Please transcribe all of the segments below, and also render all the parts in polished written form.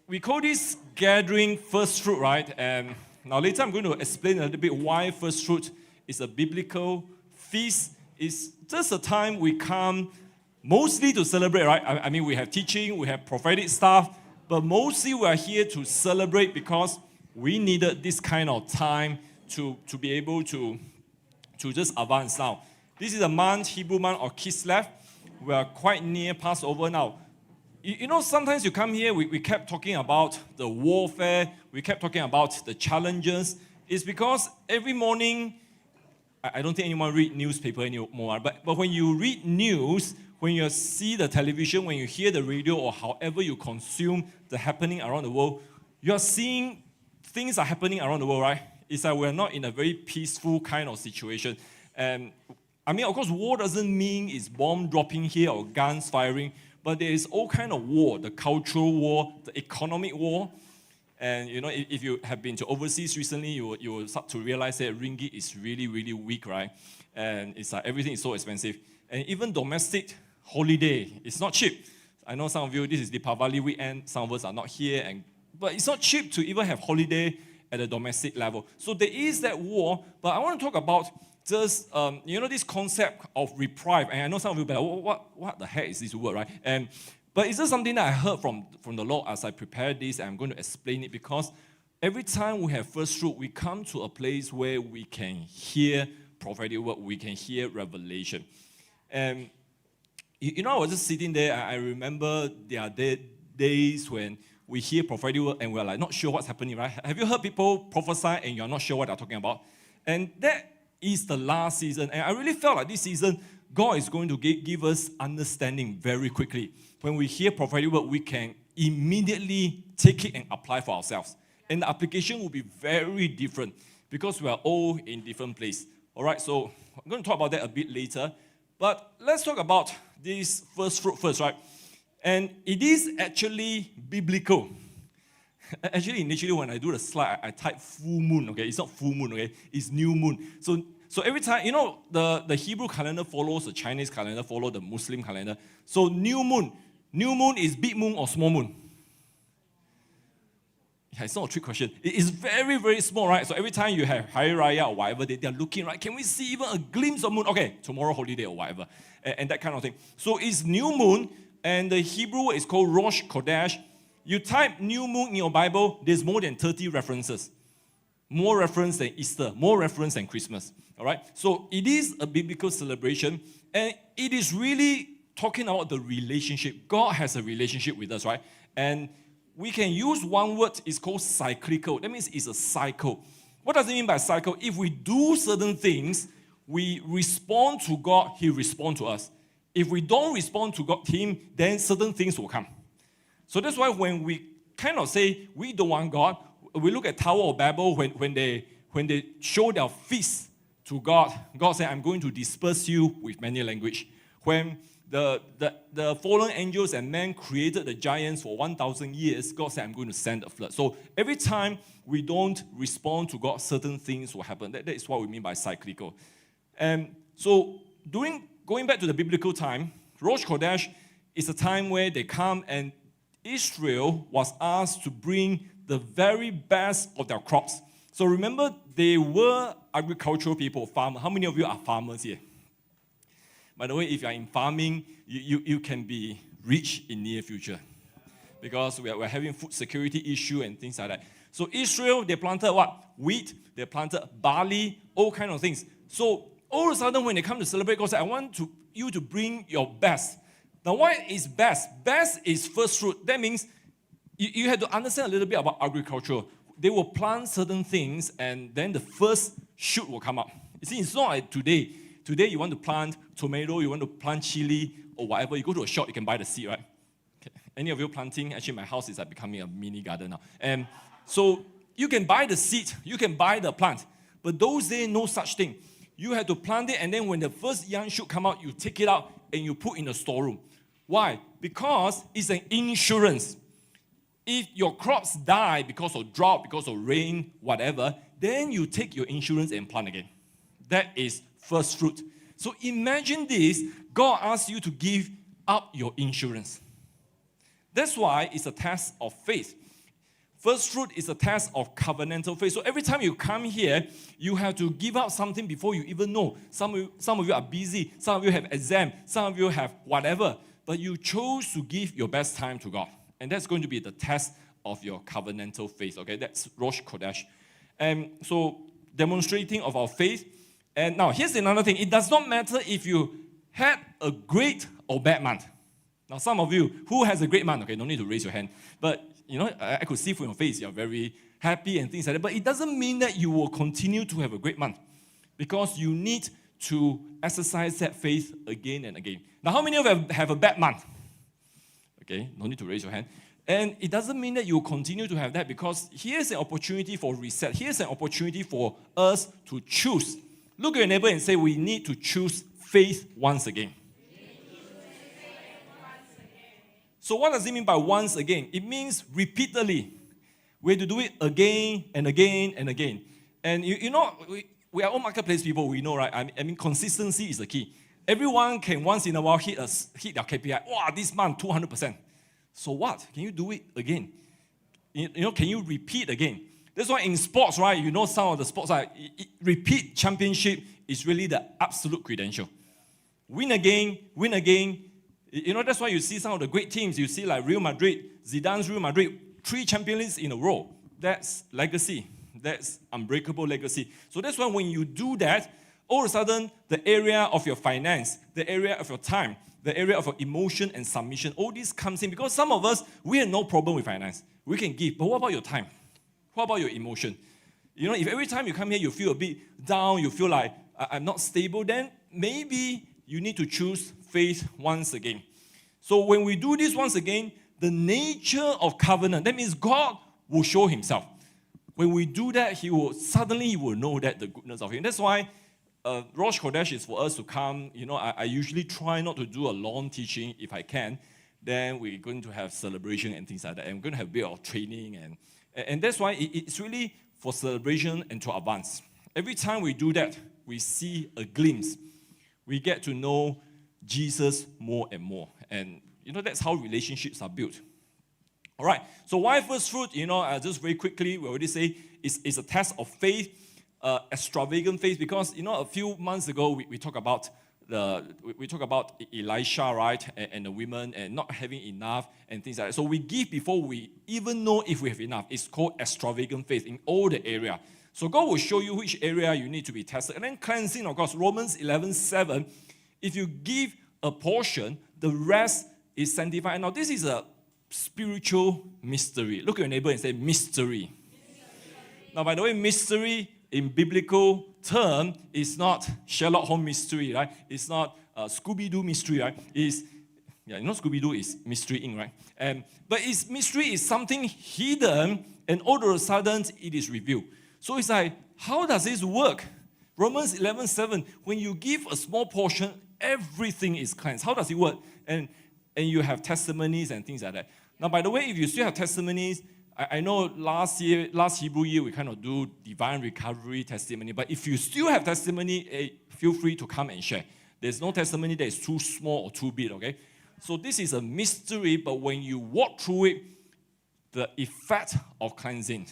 we call this gathering first fruit, right? And now later I'm going to explain a little bit why first fruit is a biblical feast. It's just a time we come mostly to celebrate, right? I mean, we have teaching, we have prophetic stuff, but mostly we are here to celebrate because we needed this kind of time to be able to just advance now. This is a month, Hebrew month of Kislev. We are quite near Passover now. You know, sometimes you come here, we kept talking about the warfare, we kept talking about the challenges. It's because every morning, I don't think anyone read newspaper anymore, but when you read news, when you see the television, when you hear the radio, or however you consume the happening around the world, you are seeing things are happening around the world, right? It's like we're not in a very peaceful kind of situation. And I mean, of course, war doesn't mean it's bomb dropping here or guns firing, but there is all kind of war, the cultural war, the economic war. And you know, if you have been to overseas recently, you will start to realize that ringgit is really, really weak, right? And it's like everything is so expensive. And even domestic holiday, it's not cheap. I know some of you, this is the Deepavali weekend, some of us are not here, but it's not cheap to even have holiday at a domestic level. So there is that war, but I want to talk about just, this concept of reprieve. And I know some of you are like, what the heck is this word, right? But it's just something that I heard from the Lord as I prepared this, and I'm going to explain it because every time we have first fruit, we come to a place where we can hear prophetic word, we can hear revelation. And I was just sitting there, I remember there are days when we hear prophetic word and we're like not sure what's happening, right? Have you heard people prophesy and you're not sure what they're talking about? And that is the last season, and I really felt like this season, God is going to give us understanding very quickly. When we hear prophetic word, we can immediately take it and apply for ourselves. And the application will be very different because we are all in different places. All right, so I'm going to talk about that a bit later. But let's talk about this first fruit first, right? And it is actually biblical. Actually, initially when I do the slide, I type full moon, okay? It's not full moon, okay? It's new moon. So every time, the Hebrew calendar follows the Chinese calendar, follows the Muslim calendar. So new moon is big moon or small moon? Yeah, it's not a trick question. It is very, very small, right? So every time you have Hari Raya or whatever, they are looking, right? Can we see even a glimpse of moon? Okay, tomorrow holiday or whatever. And that kind of thing. So it's new moon, and the Hebrew is called Rosh Chodesh. You type new moon in your Bible, there's more than 30 references. More reference than Easter, more reference than Christmas. All right? So it is a biblical celebration, and it is really talking about the relationship. God has a relationship with us, right? And we can use one word, it's called cyclical. That means it's a cycle. What does it mean by cycle? If we do certain things, we respond to God, He responds to us. If we don't respond to Him, then certain things will come. So that's why when we kind of say we don't want God, we look at Tower of Babel when they show their fist to God. God said, "I'm going to disperse you with many language." When the fallen angels and men created the giants for 1,000 years, God said, "I'm going to send a flood." So every time we don't respond to God, certain things will happen. That is what we mean by cyclical. And so going back to the biblical time, Rosh Chodesh is a time where they come and Israel was asked to bring the very best of their crops. So remember, they were agricultural people, farmers. How many of you are farmers here? By the way, if you are in farming, you can be rich in near future because we're having food security issue and things like that. So Israel, they planted what? Wheat, they planted barley, all kind of things. So all of a sudden, when they come to celebrate, God said, "I want you to bring your best." Now, what is best? Best is first fruit. That means you have to understand a little bit about agriculture. They will plant certain things, and then the first shoot will come up. You see, it's not like today. Today, you want to plant tomato, you want to plant chili, or whatever. You go to a shop, you can buy the seed, right? Okay. Any of you planting? Actually, my house is like becoming a mini garden now. And so you can buy the seed, you can buy the plant. But those days, no such thing. You have to plant it, and then when the first young shoot come out, you take it out, and you put in the storeroom. Why? Because it's an insurance. If your crops die because of drought, because of rain, whatever, then you take your insurance and plant again. That is first fruit. So imagine this, God asks you to give up your insurance. That's why it's a test of faith. First fruit is a test of covenantal faith. So every time you come here, you have to give up something before you even know. Some of you are busy, some of you have exam, some of you have whatever, but you chose to give your best time to God. And that's going to be the test of your covenantal faith. Okay, that's Rosh Chodesh. And so demonstrating of our faith. And now here's another thing. It does not matter if you had a great or bad month. Now some of you, who has a great month? Okay, no need to raise your hand. But you know, I could see from your face you're very happy and things like that. But it doesn't mean that you will continue to have a great month, because you need to exercise that faith again and again. Now, how many of you have a bad month? Okay, no need to raise your hand. And it doesn't mean that you will continue to have that, because here's an opportunity for reset. Here's an opportunity for us to choose. Look at your neighbor and say, we need to choose faith once again. So what does it mean by once again? It means repeatedly. We have to do it again and again and again. And you know, we are all marketplace people, we know, right? I mean, consistency is the key. Everyone can once in a while hit their KPI. Wow, this month, 200%. So what? Can you do it again? You know, can you repeat again? That's why in sports, right, you know, some of the sports, right, repeat championship is really the absolute credential. Win again, win again. You know, that's why you see some of the great teams. You see like Real Madrid, Zidane's Real Madrid, 3 champions in a row. That's legacy. That's unbreakable legacy. So that's why when you do that, all of a sudden, the area of your finance, the area of your time, the area of your emotion and submission, all this comes in. Because some of us, we have no problem with finance. We can give. But what about your time? What about your emotion? You know, if every time you come here, you feel a bit down, you feel like I'm not stable, then maybe you need to choose faith once again. So when we do this once again, the nature of covenant, that means God will show himself. When we do that, he will know that the goodness of him. That's why Rosh Chodesh is for us to come. You know, I usually try not to do a long teaching if I can. Then we're going to have celebration and things like that. And we're going to have a bit of training. And that's why it's really for celebration and to advance. Every time we do that, we see a glimpse. We get to know Jesus more and more. And, you know, that's how relationships are built. All right, so why first fruit? You know, just very quickly, we already say it's a test of faith, extravagant faith, because, you know, a few months ago, we talked about Elisha, right, and the women, and not having enough and things like that. So we give before we even know if we have enough. It's called extravagant faith in all the area. So God will show you which area you need to be tested. And then cleansing, of course, Romans 11:7. If you give a portion, the rest is sanctified. Now, this is a spiritual mystery. Look at your neighbor and say, mystery. Now, by the way, mystery in biblical term is not Sherlock Holmes mystery, right? It's not Scooby-Doo mystery, right? You know Scooby-Doo is Mystery Inc., right? But mystery is something hidden, and all of a sudden it is revealed. So it's like, how does this work? Romans 11:7, when you give a small portion, everything is cleansed. How does it work? And you have testimonies and things like that. Now, by the way, if you still have testimonies, I know last Hebrew year, we kind of do divine recovery testimony. But if you still have testimony, feel free to come and share. There's no testimony that is too small or too big, okay? So this is a mystery, but when you walk through it, the effect of cleansing.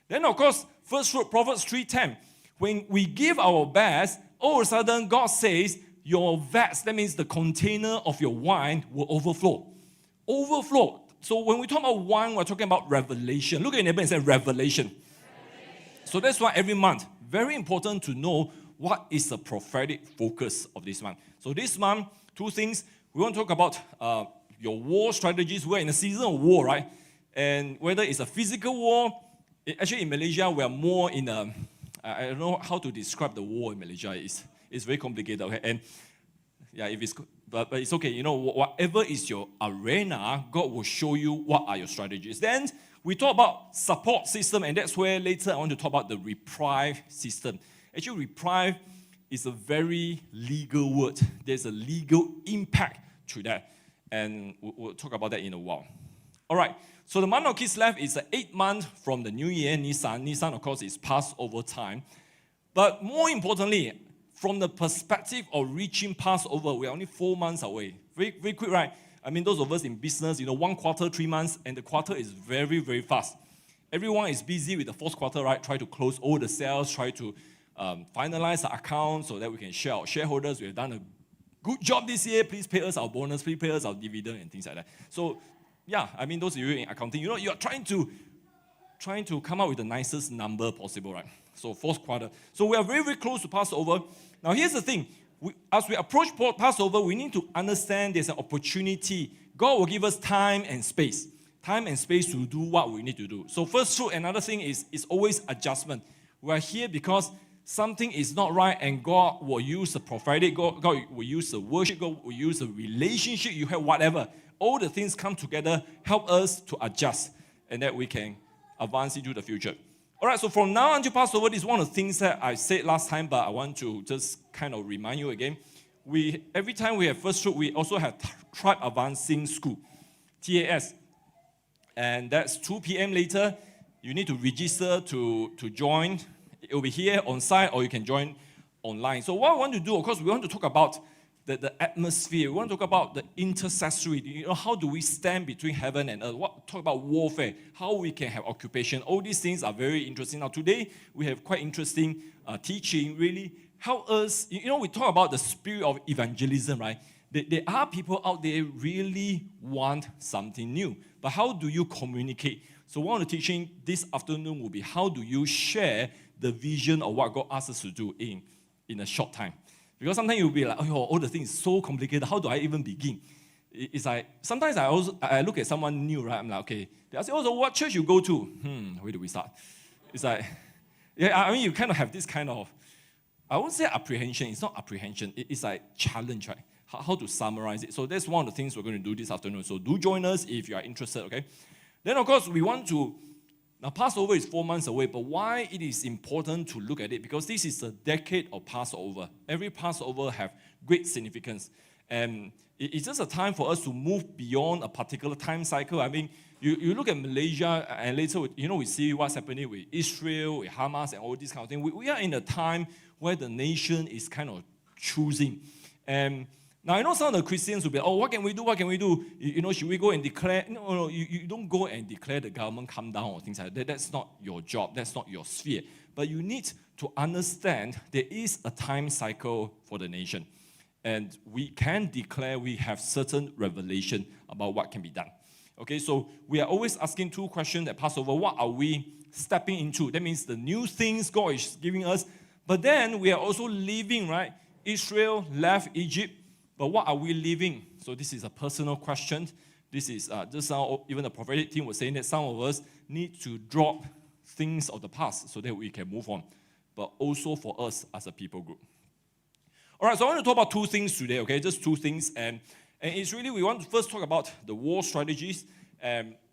Then, of course, first fruit, Proverbs 3:10. When we give our best, all of a sudden, God says, your vats, that means the container of your wine, will overflow. Overflow. So when we talk about wine, we're talking about revelation. Look at your neighbor and say revelation. So that's why every month, very important to know what is the prophetic focus of this month. So this month, 2 things. We want to talk about your war strategies. We're in a season of war, right? And whether it's a physical war, actually in Malaysia, we are more in a, I don't know how to describe the war in Malaysia. It's very complicated, okay? And yeah, but it's okay. You know, whatever is your arena, God will show you what are your strategies. Then we talk about support system, and that's where later I want to talk about the reprieve system. Actually, reprieve is a very legal word. There's a legal impact to that, and we'll talk about that in a while. All right, so the month of Kislev is the 8th month from the new year, Nisan. Nisan, of course, is Passover time. But more importantly, from the perspective of reaching Passover, we're only 4 months away. Very, very quick, right? I mean, those of us in business, you know, 1 quarter, 3 months, and the quarter is very, very fast. Everyone is busy with the fourth quarter, right? Try to close all the sales, try to finalize the accounts so that we can share our shareholders. We have done a good job this year. Please pay us our bonus. Please pay us our dividend and things like that. So, yeah, I mean, those of you in accounting, you're trying to come up with the nicest number possible, right? So, fourth quarter. So, we are very, very close to Passover. Now, here's the thing. As we approach Passover, we need to understand there's an opportunity. God will give us time and space. Time and space to do what we need to do. So first fruit, another thing is always adjustment. We are here because something is not right, and God will use the prophetic, God will use the worship, God will use the relationship you have, whatever. All the things come together, help us to adjust, and that we can advance into the future. All right, so from now until Passover, this is one of the things that I said last time, but I want to just kind of remind you again. Every time we have first fruit, we also have Tribe Advancing School, TAS. And that's 2 p.m. later. You need to register to join. It will be here on site, or you can join online. So what I want to do, of course, we want to talk about the atmosphere. We want to talk about the intercessory. How do we stand between heaven and earth? Talk about warfare, how we can have occupation. All these things are very interesting. Now, today, we have quite interesting teaching, really help us. We talk about the spirit of evangelism, right? There are people out there really want something new. But how do you communicate? So one of the teaching this afternoon will be how do you share the vision of what God asks us to do in a short time? Because sometimes you'll be like, oh, all the things is so complicated. How do I even begin? It's like, sometimes I look at someone new, right? I'm like, okay. They ask, so what church you go to? Where do we start? It's like, yeah, I mean, you kind of have this kind of, I won't say apprehension. It's not apprehension. It's like challenge, right? How to summarize it. So that's one of the things we're going to do this afternoon. So do join us if you are interested, okay? Then, of course, we want to, now Passover is 4 months away, but why it is important to look at it? Because this is a decade of Passover. Every Passover have great significance. And it's just a time for us to move beyond a particular time cycle. I mean, you look at Malaysia, and later, we see what's happening with Israel, with Hamas, and all these kind of things. We are in a time where the nation is kind of choosing. And now, I know some of the Christians will be, what can we do? What can we do? Should we go and declare? No, you don't go and declare the government come down or things like that. That's not your job. That's not your sphere. But you need to understand there is a time cycle for the nation. And we can declare we have certain revelation about what can be done. Okay, so we are always asking two questions at Passover. What are we stepping into? That means the new things God is giving us. But then we are also leaving, right? Israel left Egypt. But what are we leaving? So this is a personal question. This is just now, even the prophetic team was saying that some of us need to drop things of the past so that we can move on. But also for us as a people group. All right, so I want to talk about two things today, okay? Just two things. And it's really, we want to first talk about the war strategies.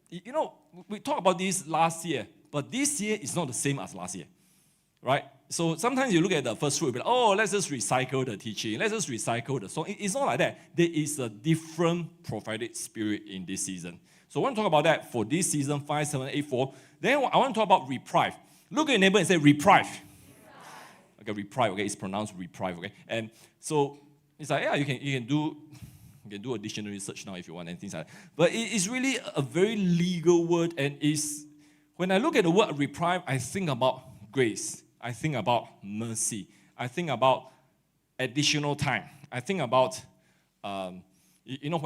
We talked about this last year. But this year is not the same as last year, right? So sometimes you look at the first fruit, you'll be like, let's just recycle the teaching. Let's just recycle the song. It's not like that. There is a different prophetic spirit in this season. So I want to talk about that for this season, 5, 7, 8, 4. Then I want to talk about reprieve. Look at your neighbor and say, reprieve. Okay, reprieve, okay, it's pronounced reprieve, okay? And so it's like, yeah, you can do a dictionary search now if you want and things like that. But it's really a very legal word, and when I look at the word reprieve, I think about grace. I think about mercy. I think about additional time. I think about, when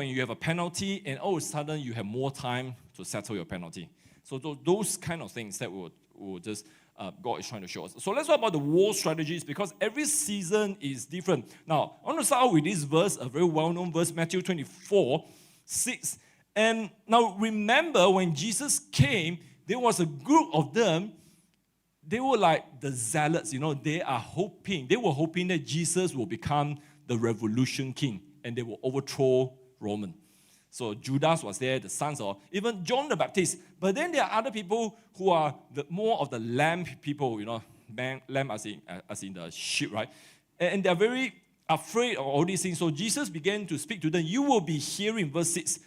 you have a penalty and all of a sudden you have more time to settle your penalty. So those kind of things that will just, God is trying to show us. So let's talk about the war strategies because every season is different. Now, I want to start with this verse, a very well-known verse, Matthew 24:6. And now remember when Jesus came, there was a group of them. They were like the zealots, they were hoping that Jesus will become the revolution king and they will overthrow Roman. So Judas was there, the sons of, even John the Baptist. But then there are other people who are more of the lamb people, lamb as in the sheep, right? And they're very afraid of all these things. So Jesus began to speak to them. You will be hearing, verse 6,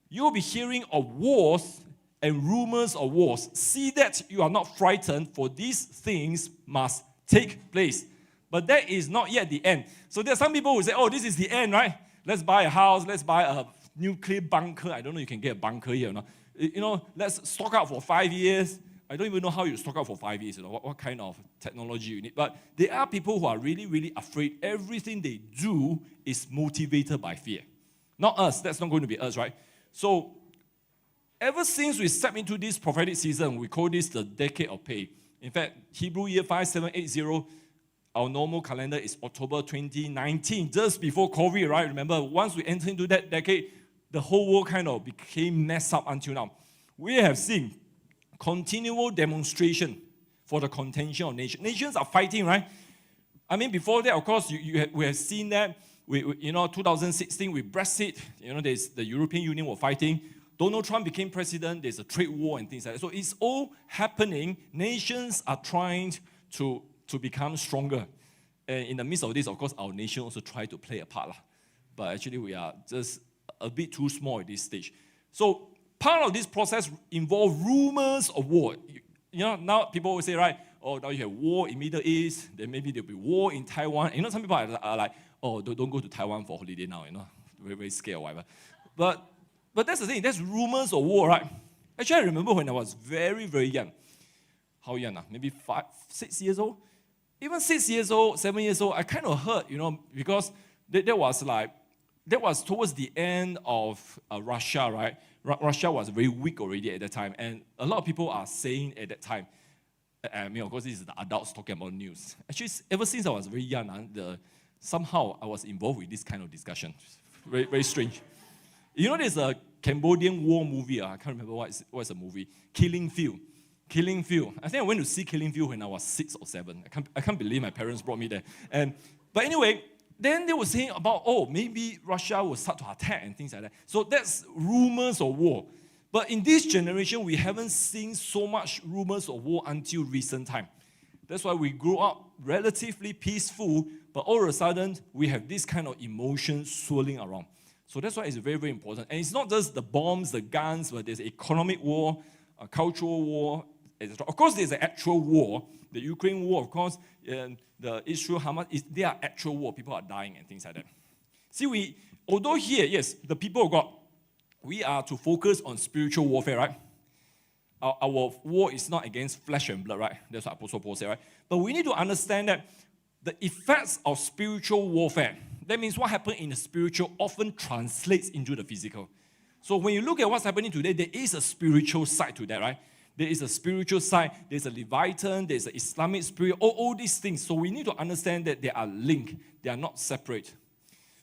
you will be hearing of wars and rumors of wars. See that you are not frightened, for these things must take place. But that is not yet the end. So there are some people who say, this is the end, right? Let's buy a house, let's buy a nuclear bunker. I don't know if you can get a bunker here or not. Let's stock up for 5 years. I don't even know how you stock up for 5 years, what kind of technology you need. But there are people who are really, really afraid. Everything they do is motivated by fear. Not us. That's not going to be us, right? So, ever since we stepped into this prophetic season, we call this the decade of pay. In fact, Hebrew year 5780, our normal calendar is October 2019, just before COVID, right? Remember, once we enter into that decade, the whole world kind of became messed up until now. We have seen continual demonstration for the contention of nations. Nations are fighting, right? I mean, before that, of course, we have seen that. 2016 with Brexit, there's the European Union were fighting. Donald Trump became president. There's a trade war and things like that. So it's all happening. Nations are trying to become stronger. And in the midst of this, of course, our nation also try to play a part. But actually, we are just a bit too small at this stage. So part of this process involves rumors of war. Now people will say, right, oh, now you have war in Middle East, then maybe there'll be war in Taiwan. Some people are like, oh, don't go to Taiwan for holiday now, very, very scared or whatever. But that's the thing, that's rumors of war, right? Actually, I remember when I was very, very young. How young? Maybe 5, 6 years old? Even 6 years old, 7 years old, I kind of heard, because that was towards the end of Russia, right? Russia was very weak already at that time. And a lot of people are saying at that time, of course, this is the adults talking about news. Actually, ever since I was very young, somehow I was involved with this kind of discussion. Very, very strange. There's a Cambodian war movie. I can't remember what's the movie. Killing Field. I think I went to see Killing Field when I was 6 or 7. I can't believe my parents brought me there. But anyway, then they were saying about, maybe Russia will start to attack and things like that. So that's rumors of war. But in this generation, we haven't seen so much rumors of war until recent time. That's why we grew up relatively peaceful, but all of a sudden, we have this kind of emotion swirling around. So that's why it's very, very important. And it's not just the bombs, the guns, but there's economic war, a cultural war, etc. Of course, there's an actual war. The Ukraine war, of course, and the Israel-Hamas, they are actual war. People are dying and things like that. See, although here, yes, the people of God, we are to focus on spiritual warfare, right? Our war is not against flesh and blood, right? That's what Apostle Paul said, right? But we need to understand that the effects of spiritual warfare, that means what happened in the spiritual often translates into the physical. So when you look at what's happening today, there is a spiritual side to that, right? There is a spiritual side, there's a Leviathan, there's an Islamic spirit, all these things. So we need to understand that they are linked, they are not separate.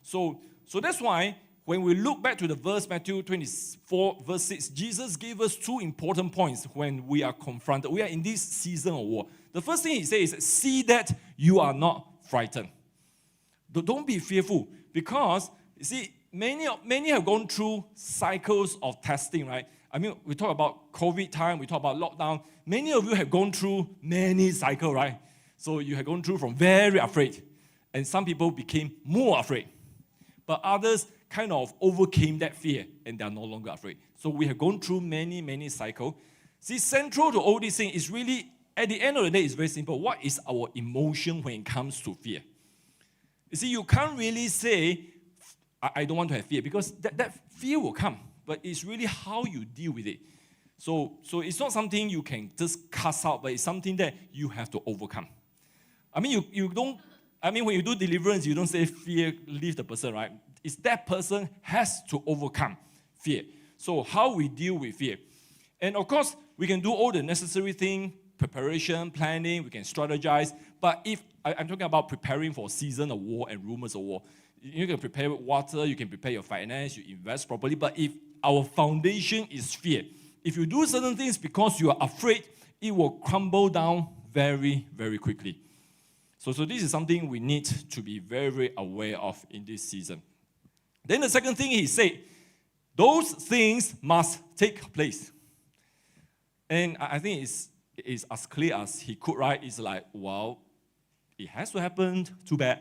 So that's why when we look back to the verse, Matthew 24, verse 6, Jesus gave us 2 important points when we are confronted. We are in this season of war. The first thing he says is, see that you are not frightened. Don't be fearful, because, you see, many have gone through cycles of testing, right? I mean, we talk about COVID time, we talk about lockdown. Many of you have gone through many cycles, right? So you have gone through from very afraid, and some people became more afraid. But others kind of overcame that fear, and they are no longer afraid. So we have gone through many, many cycles. See, central to all these things is really, at the end of the day, it's very simple. What is our emotion when it comes to fear? You see, you can't really say, I don't want to have fear, because that fear will come. But it's really how you deal with it. So it's not something you can just cast out, but it's something that you have to overcome. I mean, when you do deliverance, you don't say fear, leave the person, right? It's that person has to overcome fear. So how we deal with fear. And of course, we can do all the necessary things, preparation, planning, we can strategize. But if I'm talking about preparing for a season of war and rumors of war, you can prepare with water, you can prepare your finance, you invest properly. But if our foundation is fear, if you do certain things because you are afraid, it will crumble down very, very quickly. So this is something we need to be very, very aware of in this season. Then the second thing he said, those things must take place. And I think it's as clear as he could, right? It's like, well, it has to happen, too bad.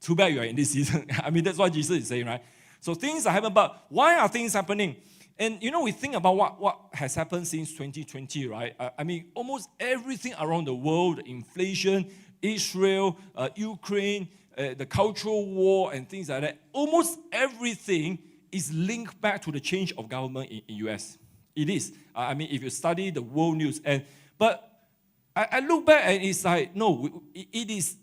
Too bad you are in this season. I mean, that's what Jesus is saying, right? So things are happening, but why are things happening? And we think about what has happened since 2020, right? I mean, almost everything around the world, inflation, Israel, Ukraine, the cultural war and things like that, almost everything is linked back to the change of government in U.S. It is. I mean, if you study the world news, But I look back and it's like, no, it is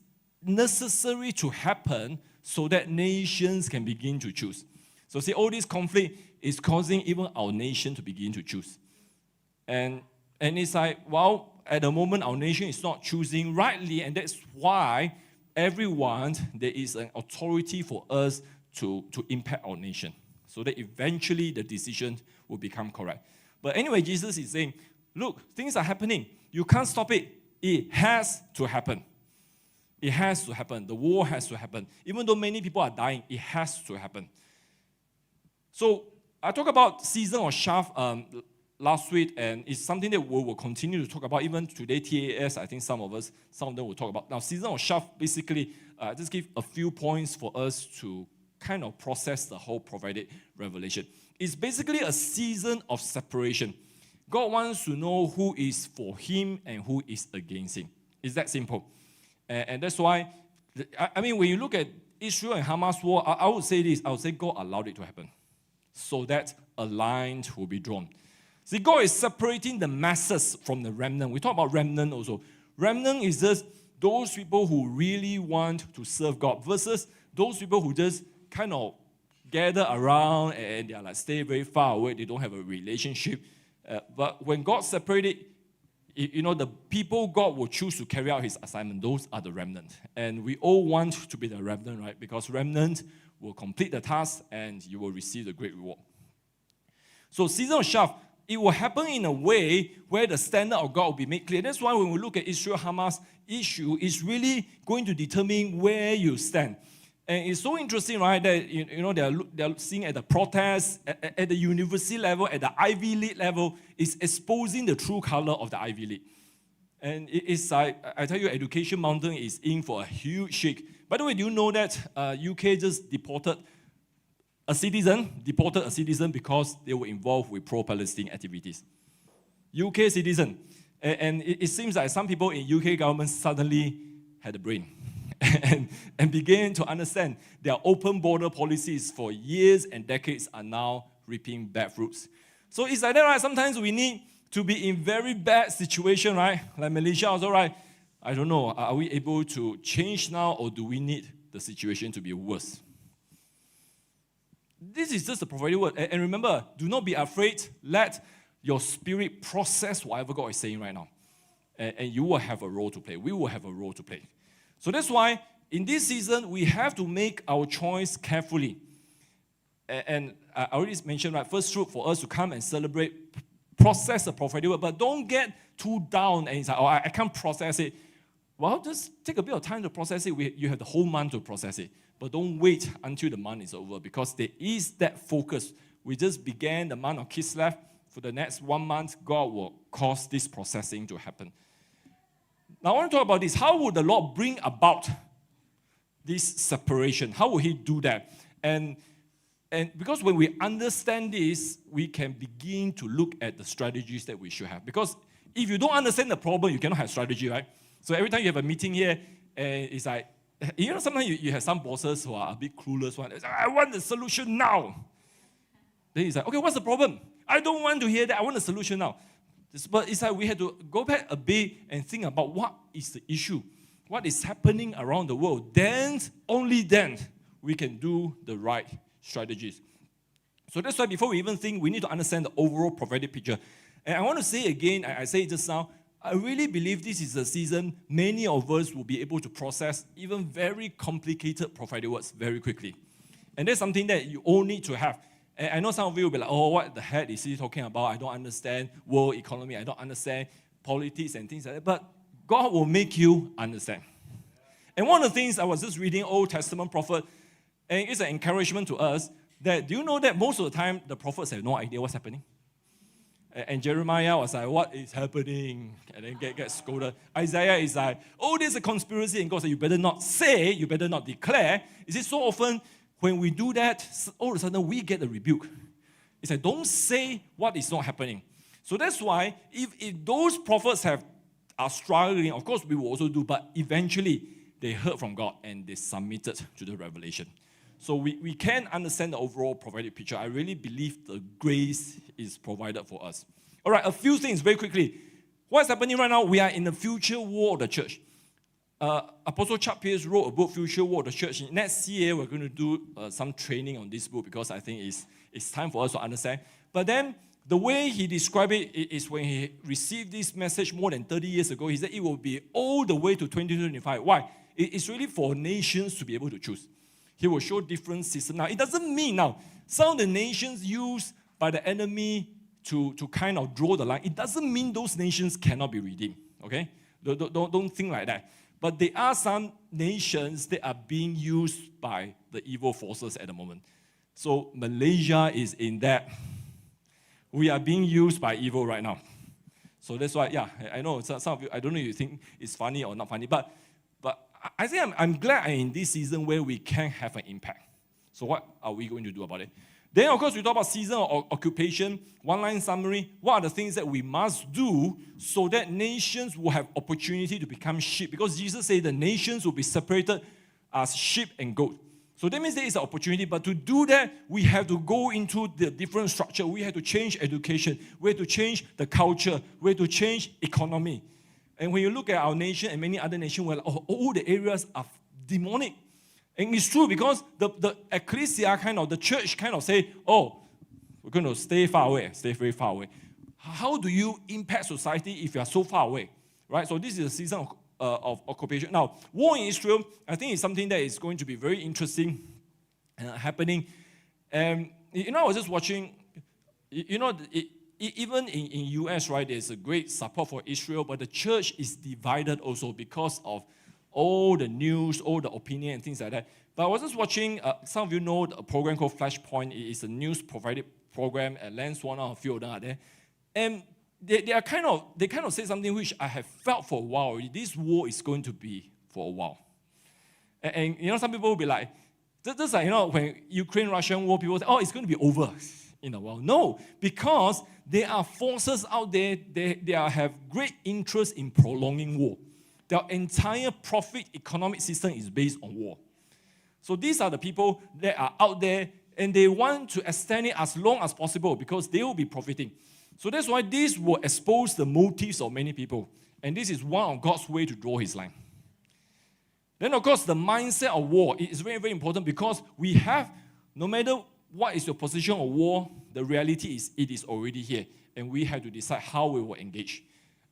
necessary to happen so that nations can begin to choose. So see, all this conflict is causing even our nation to begin to choose. And it's like, well, at the moment, our nation is not choosing rightly, and that's why there is an authority for us to impact our nation, so that eventually the decision will become correct. But anyway, Jesus is saying, look, things are happening. You can't stop it. It has to happen. It has to happen. The war has to happen. Even though many people are dying, it has to happen. So I talked about season of chaff last week, and it's something that we will continue to talk about. Even today, TAS, I think some of them will talk about. Now, season of chaff, basically, just give a few points for us to kind of process the whole prophetic revelation. It's basically a season of separation. God wants to know who is for him and who is against him. It's that simple. And that's why, I mean, when you look at Israel and Hamas war, I would say this. I would say God allowed it to happen so that a line will be drawn. See, God is separating the masses from the remnant. We talk about remnant also. Remnant is just those people who really want to serve God versus those people who just kind of gather around and they are like stay very far away. They don't have a relationship. But when God separated, the people God will choose to carry out his assignment, those are the remnant. And we all want to be the remnant, right? Because remnant will complete the task and you will receive the great reward. So season of chaff, it will happen in a way where the standard of God will be made clear. That's why when we look at Israel-Hamas issue, it's really going to determine where you stand. And it's so interesting, right, that they're seeing at the protests, at the university level, at the Ivy League level, is exposing the true color of the Ivy League. And it's like, I tell you, Education Mountain is in for a huge shake. By the way, do you know that UK just deported a citizen because they were involved with pro-Palestine activities? UK citizen. And it seems like some people in UK government suddenly had a brain. and began to understand their open border policies for years and decades are now reaping bad fruits. So it's like that, right? Sometimes we need to be in very bad situation, right? Like Malaysia also, right? I don't know, are we able to change now or do we need the situation to be worse? This is just a prophetic word. And remember, do not be afraid. Let your spirit process whatever God is saying right now. And you will have a role to play. We will have a role to play. So that's why in this season, we have to make our choice carefully. And I already mentioned, right, first fruit for us to come and celebrate, process the prophetic word, but don't get too down and it's like, I can't process it. Well, just take a bit of time to process it. You have the whole month to process it. But don't wait until the month is over because there is that focus. We just began the month of Kislev. For the next 1 month, God will cause this processing to happen. Now, I want to talk about this. How would the Lord bring about this separation? How will he do that? And because when we understand this, we can begin to look at the strategies that we should have. Because if you don't understand the problem, you cannot have strategy, right? So every time you have a meeting here, it's like, sometimes you have some bosses who are a bit clueless. It's like, I want the solution now. Then he's like, okay, what's the problem? I don't want to hear that. I want a solution now. But it's like we had to go back a bit and think about what is the issue, what is happening around the world. Then, only then, we can do the right strategies. So that's why before we even think, we need to understand the overall prophetic picture. And I want to say again, I say it just now, I really believe this is a season many of us will be able to process even very complicated prophetic words very quickly. And that's something that you all need to have. And I know some of you will be like, oh, what the heck is he talking about? I don't understand world economy. I don't understand politics and things like that. But God will make you understand. And one of the things I was just reading Old Testament prophet, and it's an encouragement to us that, do you know that most of the time the prophets have no idea what's happening? And Jeremiah was like, what is happening? And then get scolded. Isaiah is like, oh, there's a conspiracy. And God said, you better not say, you better not declare. You see, so often when we do that, all of a sudden we get a rebuke. It's like, don't say what is not happening. So that's why if those prophets are struggling, of course we will also do, but eventually they heard from God and they submitted to the revelation. So we can understand the overall prophetic picture. I really believe the grace is provided for us. All right, a few things very quickly. What's happening right now? We are in the future war of the church. Apostle Chuck Pierce wrote a book, Future War of the Church. Next year, we're going to do some training on this book because I think it's time for us to understand. But then, the way he described it is when he received this message more than 30 years ago, he said it will be all the way to 2025. Why? It's really for nations to be able to choose. He will show different systems. Now, it doesn't mean now, some of the nations used by the enemy to kind of draw the line, it doesn't mean those nations cannot be redeemed, okay? Don't think like that. But there are some nations that are being used by the evil forces at the moment. So Malaysia is in that. We are being used by evil right now. So that's why, yeah, I know some of you, I don't know if you think it's funny or not funny, but I think I'm glad I'm in this season where we can have an impact. So what are we going to do about it? Then, of course, we talk about season of occupation, one-line summary. What are the things that we must do so that nations will have opportunity to become sheep? Because Jesus said the nations will be separated as sheep and goat. So that means there is an opportunity, but to do that, we have to go into the different structure. We have to change education. We have to change the culture. We have to change economy. And when you look at our nation and many other nations, well, all the areas are demonic. And it's true because the ecclesia the church say, oh, we're going to stay far away, stay very far away. How do you impact society if you are so far away? Right? So this is a season of occupation. Now, war in Israel, I think is something that is going to be very interesting happening. And, I was just watching, even in US, right, there's a great support for Israel, but the church is divided also because of all the news, all the opinion and things like that. But I was just watching, some of you know a program called Flashpoint. It is a news provided program, and Lance Warner, a few of them are there. And they kind of say something which I have felt for a while. This war is going to be for a while. And some people will be like, just like, when Ukraine-Russian war, people say, oh, it's going to be over in a while. No, because there are forces out there, they have great interest in prolonging war. Their entire profit economic system is based on war. So these are the people that are out there, and they want to extend it as long as possible because they will be profiting. So that's why this will expose the motives of many people. And this is one of God's way to draw his line. Then, of course, the mindset of war is very, very important because we have, no matter what is your position of war, the reality is it is already here. And we have to decide how we will engage.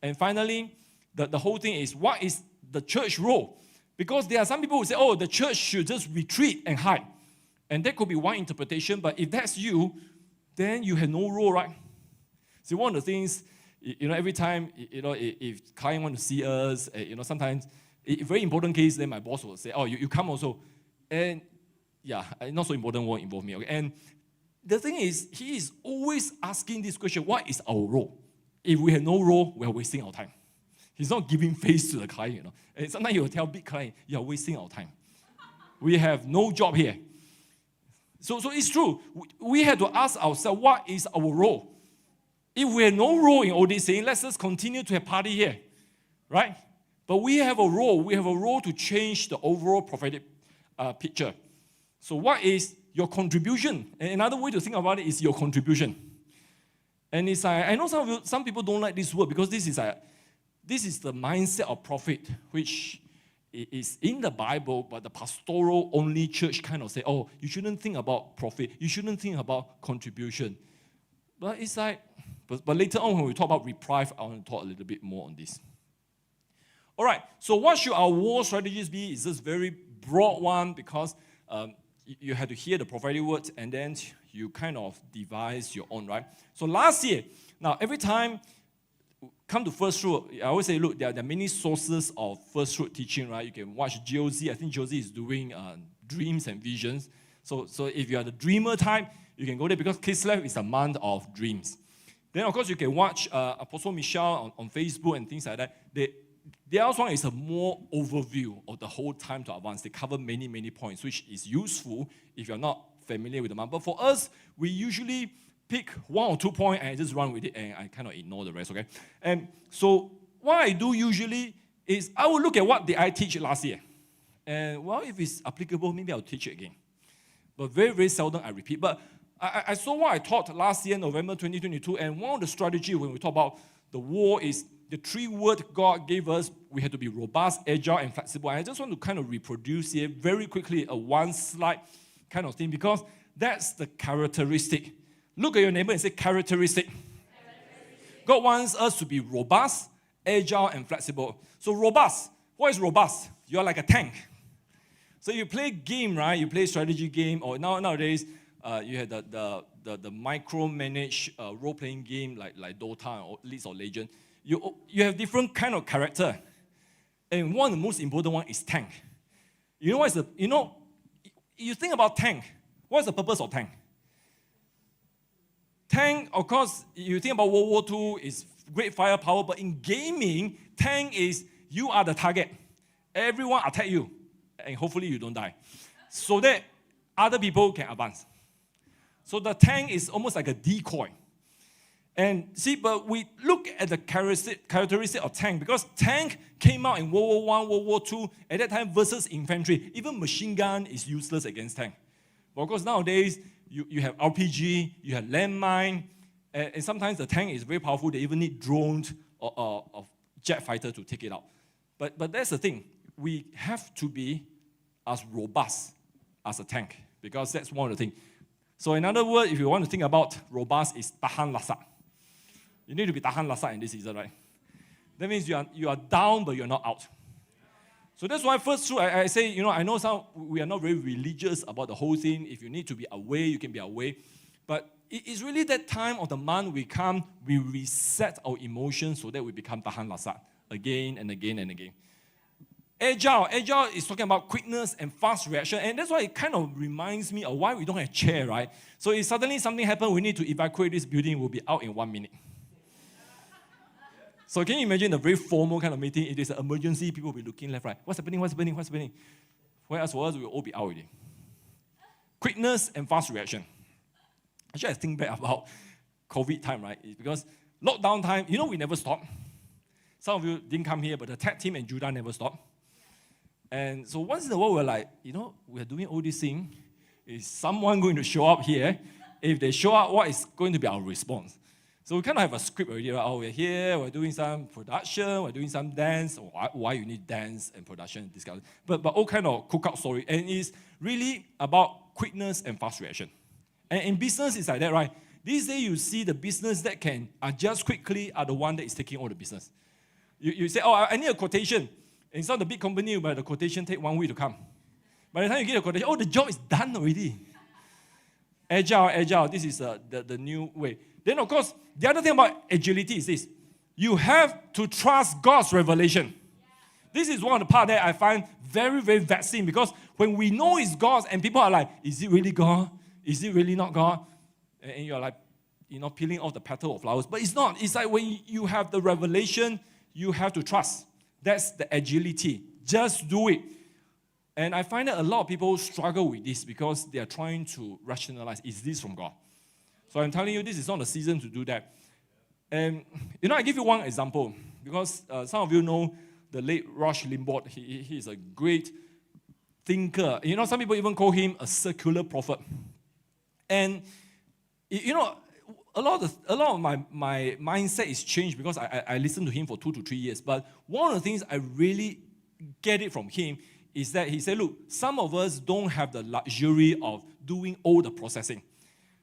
And finally, the whole thing is, what is the church role? Because there are some people who say, oh, the church should just retreat and hide. And that could be one interpretation, but if that's you, then you have no role, right? See, one of the things, every time, if client want to see us, sometimes, a very important case, then my boss will say, oh, you come also. And yeah, not so important won't involve me, okay? And the thing is, he is always asking this question, what is our role? If we have no role, we are wasting our time. He's not giving face to the client, And sometimes he will tell big client, you are wasting our time. We have no job here. So it's true. We have to ask ourselves, what is our role? If we have no role in all these things, let's just continue to have party here, right? But we have a role. We have a role to change the overall prophetic picture. So what is your contribution? And another way to think about it is your contribution. And it's I know some people don't like this word because this is the mindset of prophet, which is in the Bible, but the pastoral only church say, oh, you shouldn't think about profit. You shouldn't think about contribution. But it's but later on when we talk about reprieve, I want to talk a little bit more on this. All right, so what should our war strategies be? It's this very broad one because you have to hear the prophetic words and then you kind of devise your own, right? So last year, now every time come to Firstfruit, I always say, look, there are many sources of Firstfruit teaching, right? You can watch GOZ. I think GOZ is doing dreams and visions. So if you are the dreamer type, you can go there because Kislev is a month of dreams. Then, of course, you can watch Apostle Michelle on Facebook and things like that. The other one is a more overview of the whole time to advance. They cover many, many points, which is useful if you're not familiar with the month. But for us, we usually pick 1 or 2 points and I just run with it and I kind of ignore the rest, okay? And so what I do usually is I will look at what did I teach last year. And well, if it's applicable, maybe I'll teach it again. But very, very seldom I repeat. But I saw what I taught last year, November 2022, and one of the strategies when we talk about the war is the 3 words God gave us, we had to be robust, agile, and flexible. And I just want to kind of reproduce here very quickly a one slide kind of thing, because that's the characteristic. Look at your neighbor and say characteristic. God wants us to be robust, agile, and flexible. So robust, what is robust? You are like a tank. So you play game, right? You play strategy game, or nowadays you have the micro-managed role-playing game like Dota or League of Legends. You have different kind of character, and one of the most important one is tank. You know what is the you think about tank. What's the purpose of tank? Tank, of course, you think about World War II, is great firepower, but in gaming, tank is you are the target. Everyone attack you, and hopefully you don't die, so that other people can advance. So the tank is almost like a decoy. And see, but we look at the characteristic of tank, because tank came out in World War I, World War II, at that time versus infantry. Even machine gun is useless against tank. But of course, nowadays, you have RPG, you have landmine, and sometimes the tank is very powerful. They even need drones or jet fighter to take it out. But that's the thing. We have to be as robust as a tank, because that's one of the things. So in other words, if you want to think about robust, is tahan laksa. You need to be tahan laksa in this season, right? That means you are down, but you're not out. So that's why first fruit, I say, I know we are not very religious about the whole thing. If you need to be away, you can be away. But it's really that time of the month we reset our emotions so that we become tahan laksa again and again and again. Agile is talking about quickness and fast reaction, and that's why it kind of reminds me of why we don't have chair, right? So if suddenly something happens, we need to evacuate this building, we'll be out in 1 minute. So can you imagine a very formal kind of meeting? If there's an emergency, people will be looking left, right. What's happening? Whereas for us, we'll all be out already. Quickness and fast reaction. Actually, I think back about COVID time, right? It's because lockdown time, we never stop. Some of you didn't come here, but the tech team and Judah never stopped. And so once in a while, we're like, we're doing all these things. Is someone going to show up here? If they show up, what is going to be our response? So we kind of have a script already. Right? Oh, we're here, we're doing some production, we're doing some dance. Why you need dance and production, this kind of thing. But all kind of cook-out story. And it's really about quickness and fast reaction. And in business, it's like that, right? These days, you see the business that can adjust quickly are the one that is taking all the business. You say, I need a quotation. And some of the big company, but the quotation take 1 week to come. By the time you get a quotation, the job is done already. Agile, this is the new way. Then, of course, the other thing about agility is this. You have to trust God's revelation. This is one of the parts that I find very, very vexing, because when we know it's God and people are like, is it really God? Is it really not God? And you're like, peeling off the petal of flowers. But it's not. It's like when you have the revelation, you have to trust. That's the agility. Just do it. And I find that a lot of people struggle with this because they are trying to rationalize, is this from God? So I'm telling you, this is not the season to do that. And, I give you one example, because some of you know the late Rush Limbaugh. He is a great thinker. Some people even call him a circular prophet. And, a lot of my mindset is changed because I listened to him for 2 to 3 years. But one of the things I really get it from him is that he said, look, some of us don't have the luxury of doing all the processing.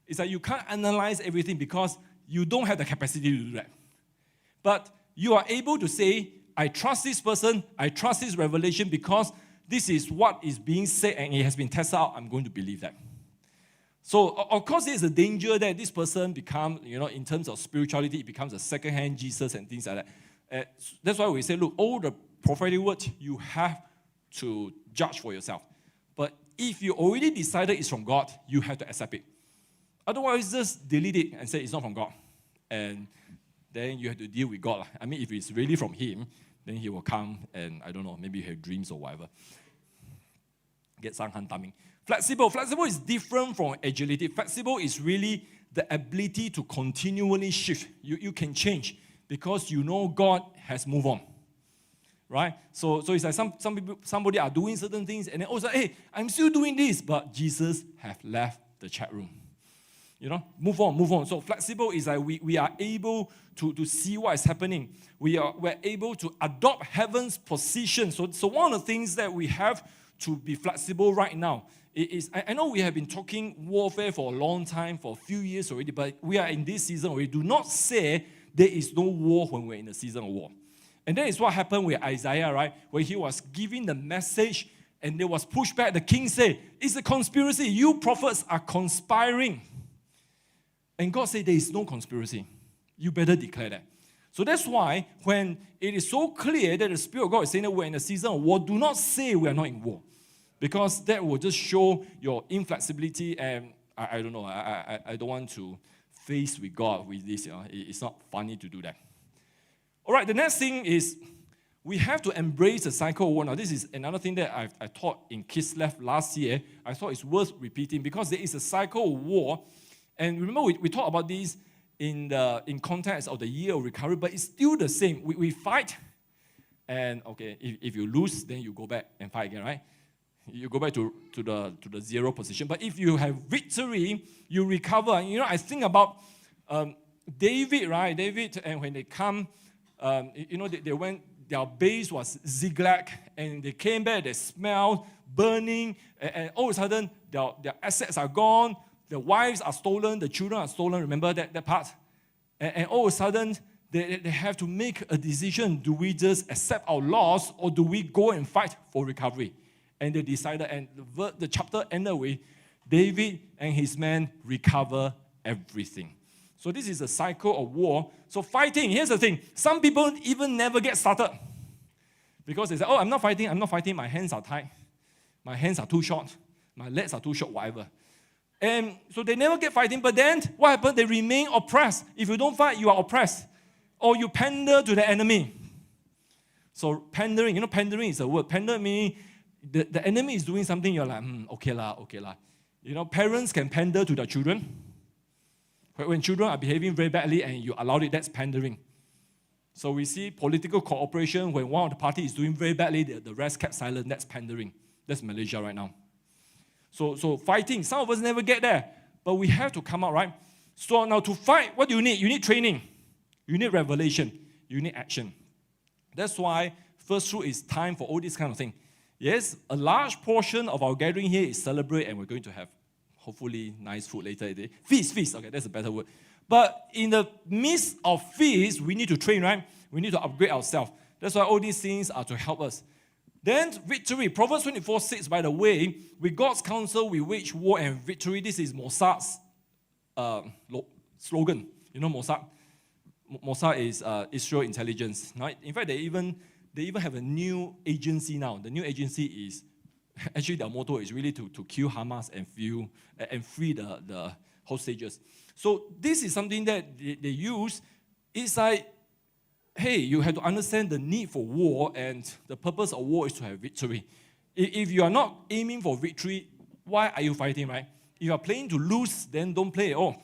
It's like you can't analyze everything because you don't have the capacity to do that. But you are able to say, I trust this person, I trust this revelation because this is what is being said and it has been tested out, I'm going to believe that. So, of course, there's a danger that this person becomes, in terms of spirituality, it becomes a second-hand Jesus and things like that. That's why we say, look, all the prophetic words, you have to judge for yourself. But if you already decided it's from God, you have to accept it. Otherwise, just delete it and say it's not from God. And then you have to deal with God. I mean, if it's really from Him, then He will come and, I don't know, maybe you have dreams or whatever. Get some hantaming. Flexible is different from agility. Flexible is really the ability to continually shift. You can change because you know God has moved on. Right? So it's like some people, somebody are doing certain things and then also, hey, I'm still doing this, but Jesus have left the chat room. move on. So flexible is like we are able to see what is happening. We're able to adopt heaven's position. So one of the things that we have to be flexible right now is, I know we have been talking warfare for a long time, for a few years already, but we are in this season already. Do not say there is no war when we're in a season of war. And that is what happened with Isaiah, right? Where he was giving the message and there was pushback. The king said, it's a conspiracy. You prophets are conspiring. And God said, there is no conspiracy. You better declare that. So that's why when it is so clear that the Spirit of God is saying that we're in a season of war, do not say we are not in war. Because that will just show your inflexibility, and I don't know, I don't want to face with God with this. It's not funny to do that. All right, the next thing is we have to embrace the cycle of war. Now, this is another thing that I taught in Kislev last year. I thought it's worth repeating because there is a cycle of war. And remember, we talked about this in context of the year of recovery, but it's still the same. We fight, and okay, if you lose, then you go back and fight again, right? You go back to the zero position. But if you have victory, you recover. And, I think about David, right? David, and when they come, they went, their base was Ziklag, and they came back, they smelled burning, and all of a sudden, their assets are gone, the wives are stolen, the children are stolen. Remember that part? And all of a sudden, they have to make a decision. Do we just accept our loss, or do we go and fight for recovery? And they decided, and the chapter ended with David and his men recover everything. So this is a cycle of war. So fighting, here's the thing. Some people even never get started. Because they say, I'm not fighting, my hands are tied. My hands are too short. My legs are too short, whatever. And so they never get fighting, but then what happens? They remain oppressed. If you don't fight, you are oppressed. Or you pander to the enemy. So pandering, pandering is a word. Pander meaning the enemy is doing something, you're like, okay lah. Parents can pander to their children. When children are behaving very badly and you allow it, that's pandering. So we see political cooperation, when one of the parties is doing very badly, the rest kept silent, that's pandering. That's Malaysia right now. So fighting, some of us never get there, but we have to come out, right? So now to fight, what do you need? You need training. You need revelation. You need action. That's why first fruit is time for all this kind of thing. Yes, a large portion of our gathering here is celebrate, and we're going to have hopefully nice food later today. Feast. Okay, that's a better word. But in the midst of feast, we need to train, right? We need to upgrade ourselves. That's why all these things are to help us. Then victory. Proverbs 24:6, by the way, with God's counsel, we wage war and victory. This is Mossad's slogan. Mossad? Mossad is Israel intelligence. Right? In fact, they even have a new agency now. The new agency is, actually their motto is really to kill Hamas and free the hostages. So this is something that they use. It's like, hey, you have to understand the need for war, and the purpose of war is to have victory. If you are not aiming for victory, why are you fighting, right? If you are playing to lose, then don't play at all.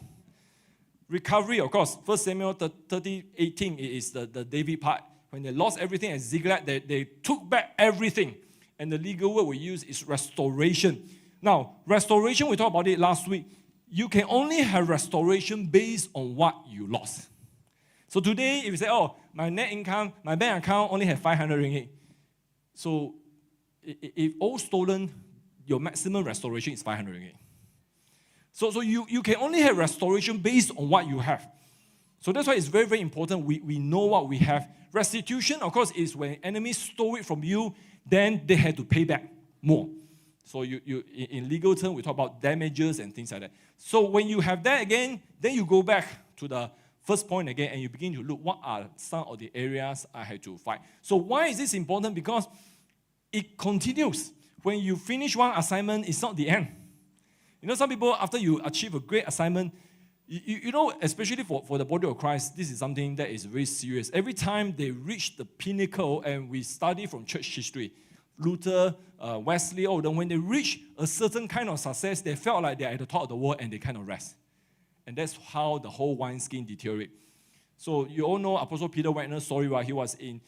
Recovery, of course. 1 Samuel 30:18 is the David part. When they lost everything at Ziklag, they took back everything. And the legal word we use is restoration. Now, restoration, we talked about it last week. You can only have restoration based on what you lost. So today, if you say, my net income, my bank account only have 500 ringgit. So if all stolen, your maximum restoration is 500 ringgit. So you can only have restoration based on what you have. So that's why it's very, very important we know what we have. Restitution, of course, is when enemies stole it from you, then they had to pay back more. So you in legal terms, we talk about damages and things like that. So when you have that again, then you go back to the first point again, and you begin to look, what are some of the areas I had to fight? So why is this important? Because it continues. When you finish one assignment, it's not the end. Some people, after you achieve a great assignment, especially for the body of Christ, this is something that is very serious. Every time they reach the pinnacle, and we study from church history, Luther, Wesley, all of them, when they reach a certain kind of success, they felt like they're at the top of the world and they kind of rest. And that's how the whole wineskin deteriorates. So you all know Apostle Peter Wagner's story, right? He was in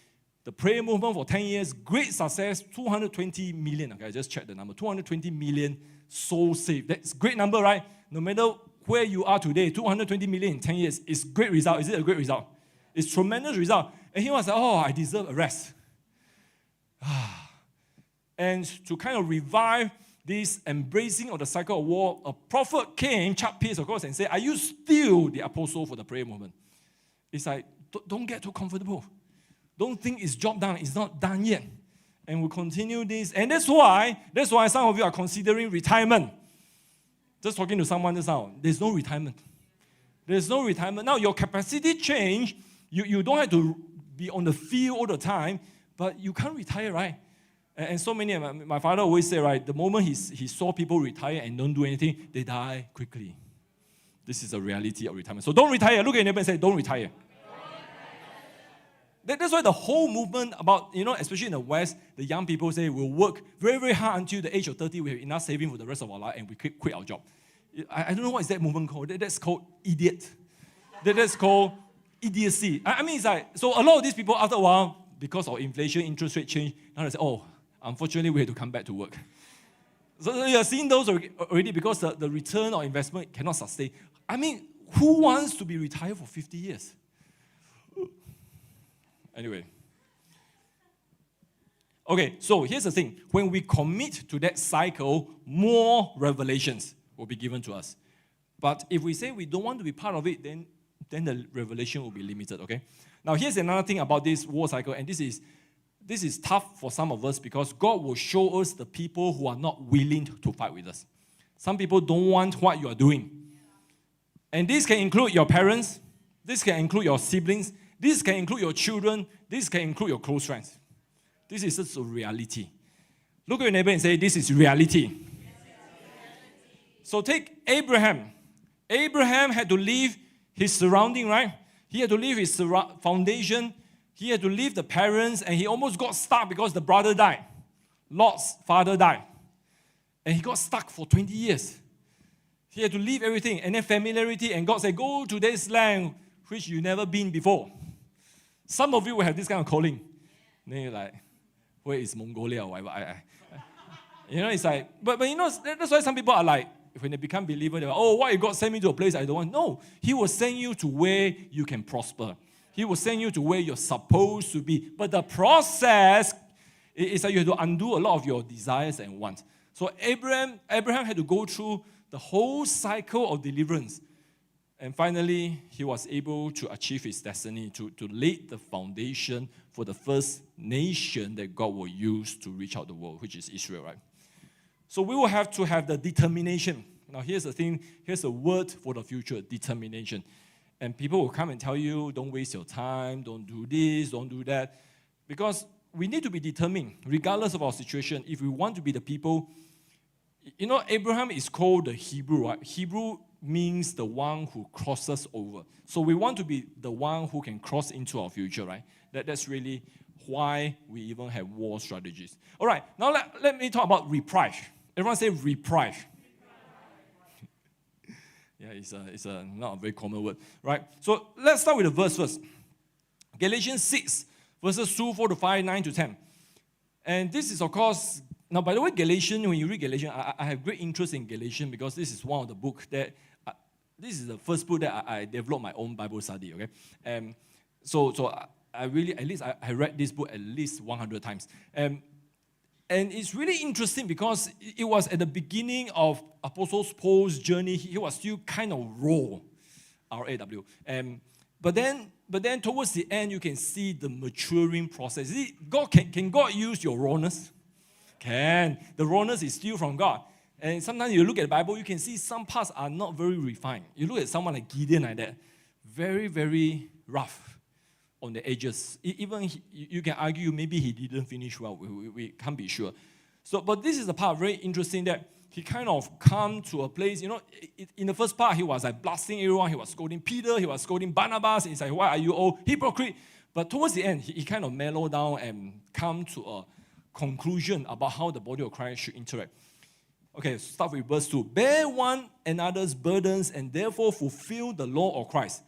the prayer movement for 10 years, great success, 220 million. Okay, I just checked the number, 220 million souls saved. That's a great number, right? No matter where you are today, 220 million in 10 years, is great result. Is it a great result? It's tremendous result. And he was like, oh, I deserve a rest. And to kind of revive this embracing of the cycle of war, a prophet came, Chuck Pierce, of course, and said, are you still the apostle for the prayer movement? It's like, don't get too comfortable. Don't think it's job done. It's not done yet. And we'll continue this. And that's why some of you are considering retirement. Just talking to someone just now, there's no retirement. There's no retirement. Now, your capacity change. You don't have to be on the field all the time, but you can't retire, right? And so many, my father always say, right, the moment he saw people retire and don't do anything, they die quickly. This is the reality of retirement. So don't retire. Look at your neighbor and say, don't retire. That's why the whole movement about, especially in the West, the young people say we'll work very, very hard until the age of 30. We have enough saving for the rest of our life and we quit our job. I don't know what is that movement called. That's called idiot. That's called idiocy. I mean, it's like, so a lot of these people, after a while, because of inflation, interest rate change, now they say, oh, unfortunately, we have to come back to work. So you are seeing those already because the return on investment cannot sustain. I mean, who wants to be retired for 50 years? Anyway. Okay, so here's the thing. When we commit to that cycle, more revelations will be given to us. But if we say we don't want to be part of it, then the revelation will be limited, okay? Now, here's another thing about this war cycle, and this is tough for some of us because God will show us the people who are not willing to fight with us. Some people don't want what you are doing. And this can include your parents. This can include your siblings. This can include your children. This can include your close friends. This is just a reality. Look at your neighbor and say, this is reality. So take Abraham. Abraham had to leave his surrounding, right? He had to leave his foundation. He had to leave the parents, and he almost got stuck because the brother died. Lot's father died. And he got stuck for 20 years. He had to leave everything, and then familiarity, and God said, go to this land which you've never been before. Some of you will have this kind of calling. Then you're like, where is Mongolia or whatever? It's like, but that's why some people are like, when they become believers, they're like, oh, why God sent me to a place I don't want? No, He will send you to where you can prosper. He will send you to where you're supposed to be. But the process is that you have to undo a lot of your desires and wants. So Abraham had to go through the whole cycle of deliverance. And finally, he was able to achieve his destiny, to lay the foundation for the first nation that God will use to reach out the world, which is Israel, right? So we will have to have the determination. Now here's the thing, here's the word for the future, determination. And people will come and tell you, don't waste your time, don't do this, don't do that. Because we need to be determined, regardless of our situation. If we want to be the people, Abraham is called the Hebrew, right? Hebrew means the one who crosses over. So we want to be the one who can cross into our future, right? That's really why we even have war strategies. All right, now let me talk about reprieve. Everyone say reprieve. Yeah, it's not a very common word, right? So let's start with the verse first. Galatians 6, verses 2, 4 to 5, 9 to 10. And this is, of course, now, by the way, Galatians, when you read Galatians, I have great interest in Galatians because this is one of the books that, this is the first book that I developed my own Bible study, okay? So I really, at least I read this book at least 100 times. And it's really interesting because it was at the beginning of Apostle Paul's journey. He was still kind of raw, R-A-W. But then towards the end, you can see the maturing process. Can God use your rawness? Can. The rawness is still from God. And sometimes you look at the Bible, you can see some parts are not very refined. You look at someone like Gideon like that, very, very rough on the edges. Even you can argue maybe he didn't finish well. We can't be sure. So, but this is the part very interesting that he kind of come to a place, in the first part, he was like blasting everyone. He was scolding Peter. He was scolding Barnabas. He's like, why are you all hypocrite? But towards the end, he kind of mellowed down and come to a conclusion about how the body of Christ should interact. Okay, start with verse 2. Bear one another's burdens and therefore fulfill the law of Christ.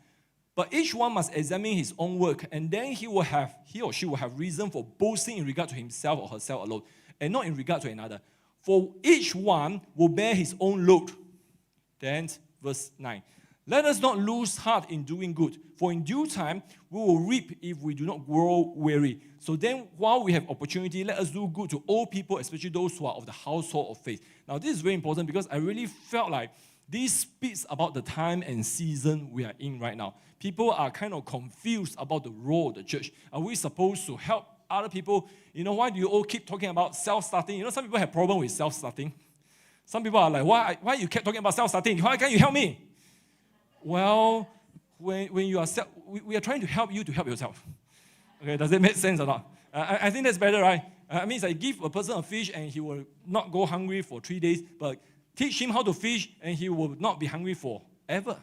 But each one must examine his own work, and then he or she will have reason for boasting in regard to himself or herself alone, and not in regard to another. For each one will bear his own load. Then verse 9. Let us not lose heart in doing good, for in due time we will reap if we do not grow weary. So then, while we have opportunity, let us do good to all people, especially those who are of the household of faith. Now, this is very important because I really felt like this speaks about the time and season we are in right now. People are kind of confused about the role of the church. Are we supposed to help other people? Why do you all keep talking about self-starting? Some people have problem with self-starting. Some people are like, why you kept talking about self-starting? Why can't you help me? Well, when you are we are trying to help you to help yourself. Okay, does it make sense or not? I think that's better, right? I mean, it's like give a person a fish and he will not go hungry for 3 days, but teach him how to fish and he will not be hungry forever.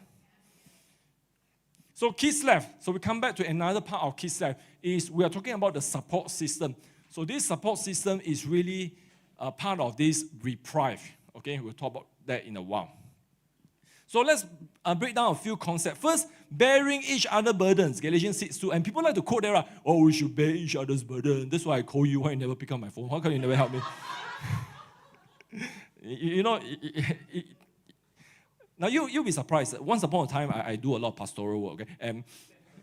So Kislev, so we come back to another part of Kislev, is we are talking about the support system. So this support system is really a part of this reprieve. Okay, we'll talk about that in a while. So let's break down a few concepts. First, bearing each other's burdens, Galatians 6:2. And people like to quote there, we should bear each other's burden. That's why I call you. Why you never pick up my phone? How come you never help me? Now you'll be surprised. Once upon a time, I do a lot of pastoral work. Okay?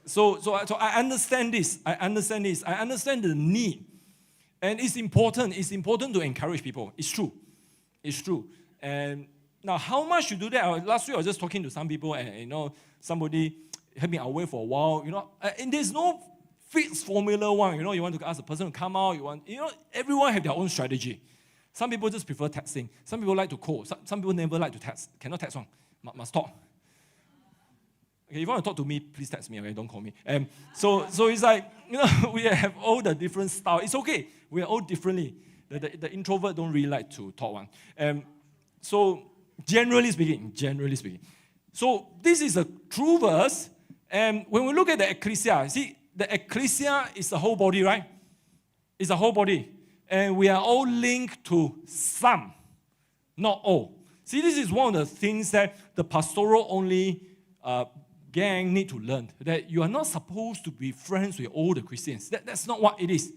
So I understand this. I understand the need. And it's important. It's important to encourage people. It's true. And now, how much you do that? Last week, I was just talking to some people, and somebody had been away for a while. And there's no fixed formula one. You want to ask the person to come out. Everyone have their own strategy. Some people just prefer texting. Some people like to call. Some people never like to text. Cannot text one. Must talk. Okay, if you want to talk to me, please text me. Okay, don't call me. So it's like we have all the different styles. It's okay. We are all differently. The introvert don't really like to talk one. So generally speaking. So this is a true verse. And when we look at the ecclesia, see, the ecclesia is the whole body, right? It's the whole body. And we are all linked to some, not all. See, this is one of the things that the pastoral-only gang need to learn, that you are not supposed to be friends with all the Christians. That's not what it is,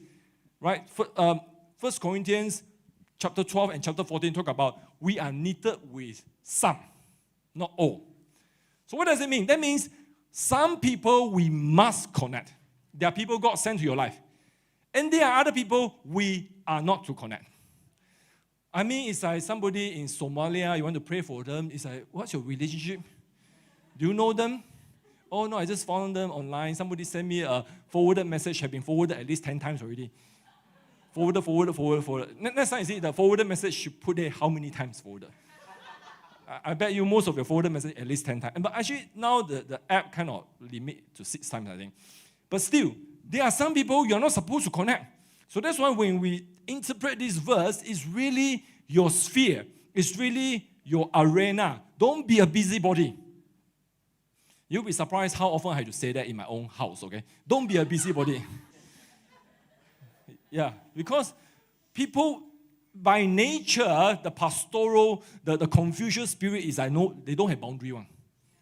right? 1 Corinthians chapter 12 and chapter 14 talk about we are knitted with some, not all. So what does it mean? That means some people we must connect. There are people God sent to your life. And there are other people we are not to connect. I mean, it's like somebody in Somalia, you want to pray for them. It's like, what's your relationship? Do you know them? Oh, no, I just found them online. Somebody sent me a forwarded message, have been forwarded at least 10 times already. Forwarded. Next time you see the forwarded message, should put there how many times forwarded. I bet you most of your forwarded message at least 10 times. But actually, now the app kind of limit to 6 times, I think. But still, there are some people you're not supposed to connect. So that's why when we interpret this verse, it's really your sphere. It's really your arena. Don't be a busybody. You'll be surprised how often I have to say that in my own house, okay? Don't be a busybody. Yeah, because people, by nature, the pastoral, the Confucius spirit is like, no, they don't have boundary one.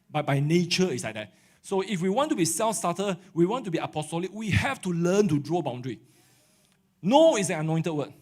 But by nature, it's like that. So if we want to be self-starter, we want to be apostolic, we have to learn to draw boundary. No is an anointed word.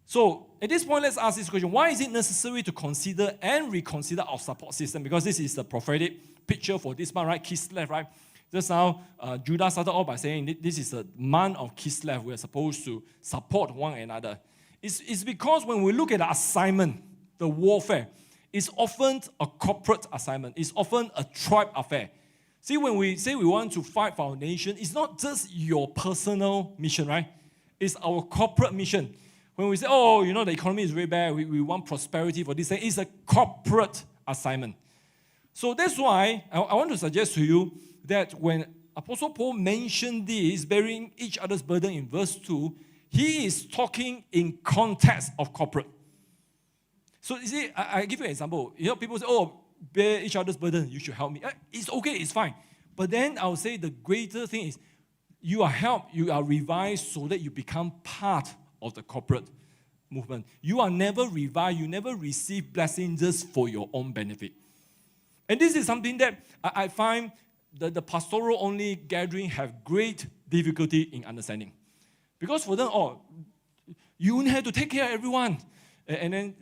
So at this point, let's ask this question. Why is it necessary to consider and reconsider our support system? Because this is the prophetic picture for this month, right? Kislev, right? Just now, Judah started off by saying this is a month of Kislev. We are supposed to support one another. It's because when we look at the assignment, the warfare, it's often a corporate assignment. It's often a tribe affair. See, when we say we want to fight for our nation, it's not just your personal mission, right? It's our corporate mission. When we say, the economy is very bad, we want prosperity for this thing, it's a corporate assignment. So that's why I want to suggest to you that when Apostle Paul mentioned this, bearing each other's burden in verse 2, he is talking in context of corporate. So you see, I give you an example. People say, bear each other's burden, you should help me. It's okay, it's fine. But then I would say the greater thing is, you are helped, you are revised so that you become part of the corporate movement. You are never reviled, you never receive blessing just for your own benefit. And this is something that I find the pastoral-only gathering have great difficulty in understanding. Because for them, you have to take care of everyone. And then,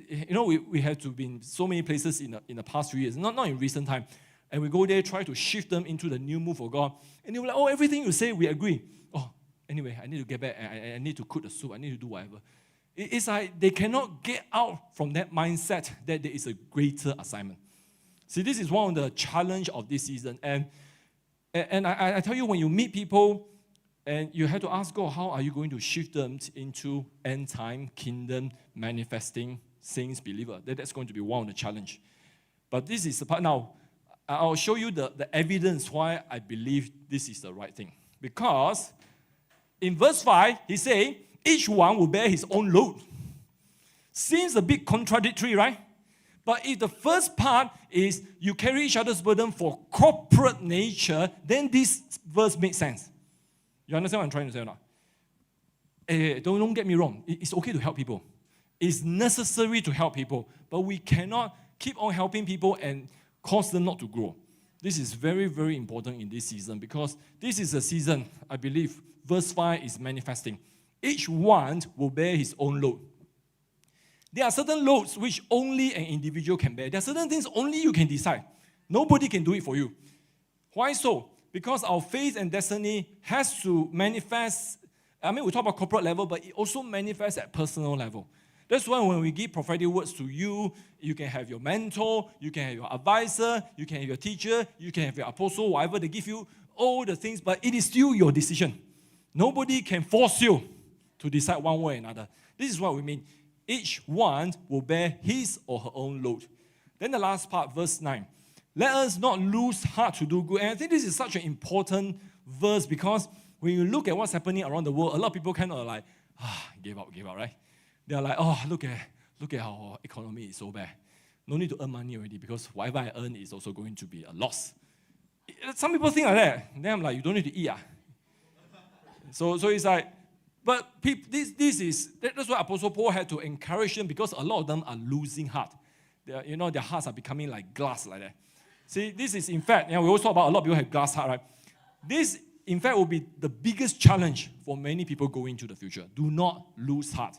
we have to be in so many places in the past few years, not in recent time. And we go there, try to shift them into the new move of God. And they were like, oh, everything you say, we agree. Oh, anyway, I need to get back. I need to cook the soup. I need to do whatever. It's like they cannot get out from that mindset that there is a greater assignment. See, this is one of the challenge of this season. And I tell you, when you meet people, and you have to ask God, how are you going to shift them into end-time, kingdom, manifesting, saints, believer? That's going to be one of the challenge. But this is the part. Now, I'll show you the evidence why I believe this is the right thing. Because in verse 5, he says, each one will bear his own load. Seems a bit contradictory, right? But if the first part is you carry each other's burden for corporate nature, then this verse makes sense. You understand what I'm trying to say or not? Don't get me wrong. It's okay to help people. It's necessary to help people. But we cannot keep on helping people and cause them not to grow. This is very, very important in this season because this is a season, I believe, verse 5 is manifesting. Each one will bear his own load. There are certain loads which only an individual can bear. There are certain things only you can decide. Nobody can do it for you. Why so? Because our faith and destiny has to manifest. I mean, we talk about corporate level, but it also manifests at personal level. That's why when we give prophetic words to you, you can have your mentor, you can have your advisor, you can have your teacher, you can have your apostle, whatever. They give you all the things, but it is still your decision. Nobody can force you to decide one way or another. This is what we mean. Each one will bear his or her own load. Then the last part, verse 9. Let us not lose heart to do good. And I think this is such an important verse because when you look at what's happening around the world, a lot of people kind of like, give up, right? They're like, oh, look at our economy is so bad. No need to earn money already because whatever I earn is also going to be a loss. Some people think like that. Then I'm like, you don't need to eat. So it's like, but that's why Apostle Paul had to encourage them because a lot of them are losing heart. Their hearts are becoming like glass like that. See, this is in fact, we always talk about a lot of people have glass heart, right? This, in fact, will be the biggest challenge for many people going into the future. Do not lose heart.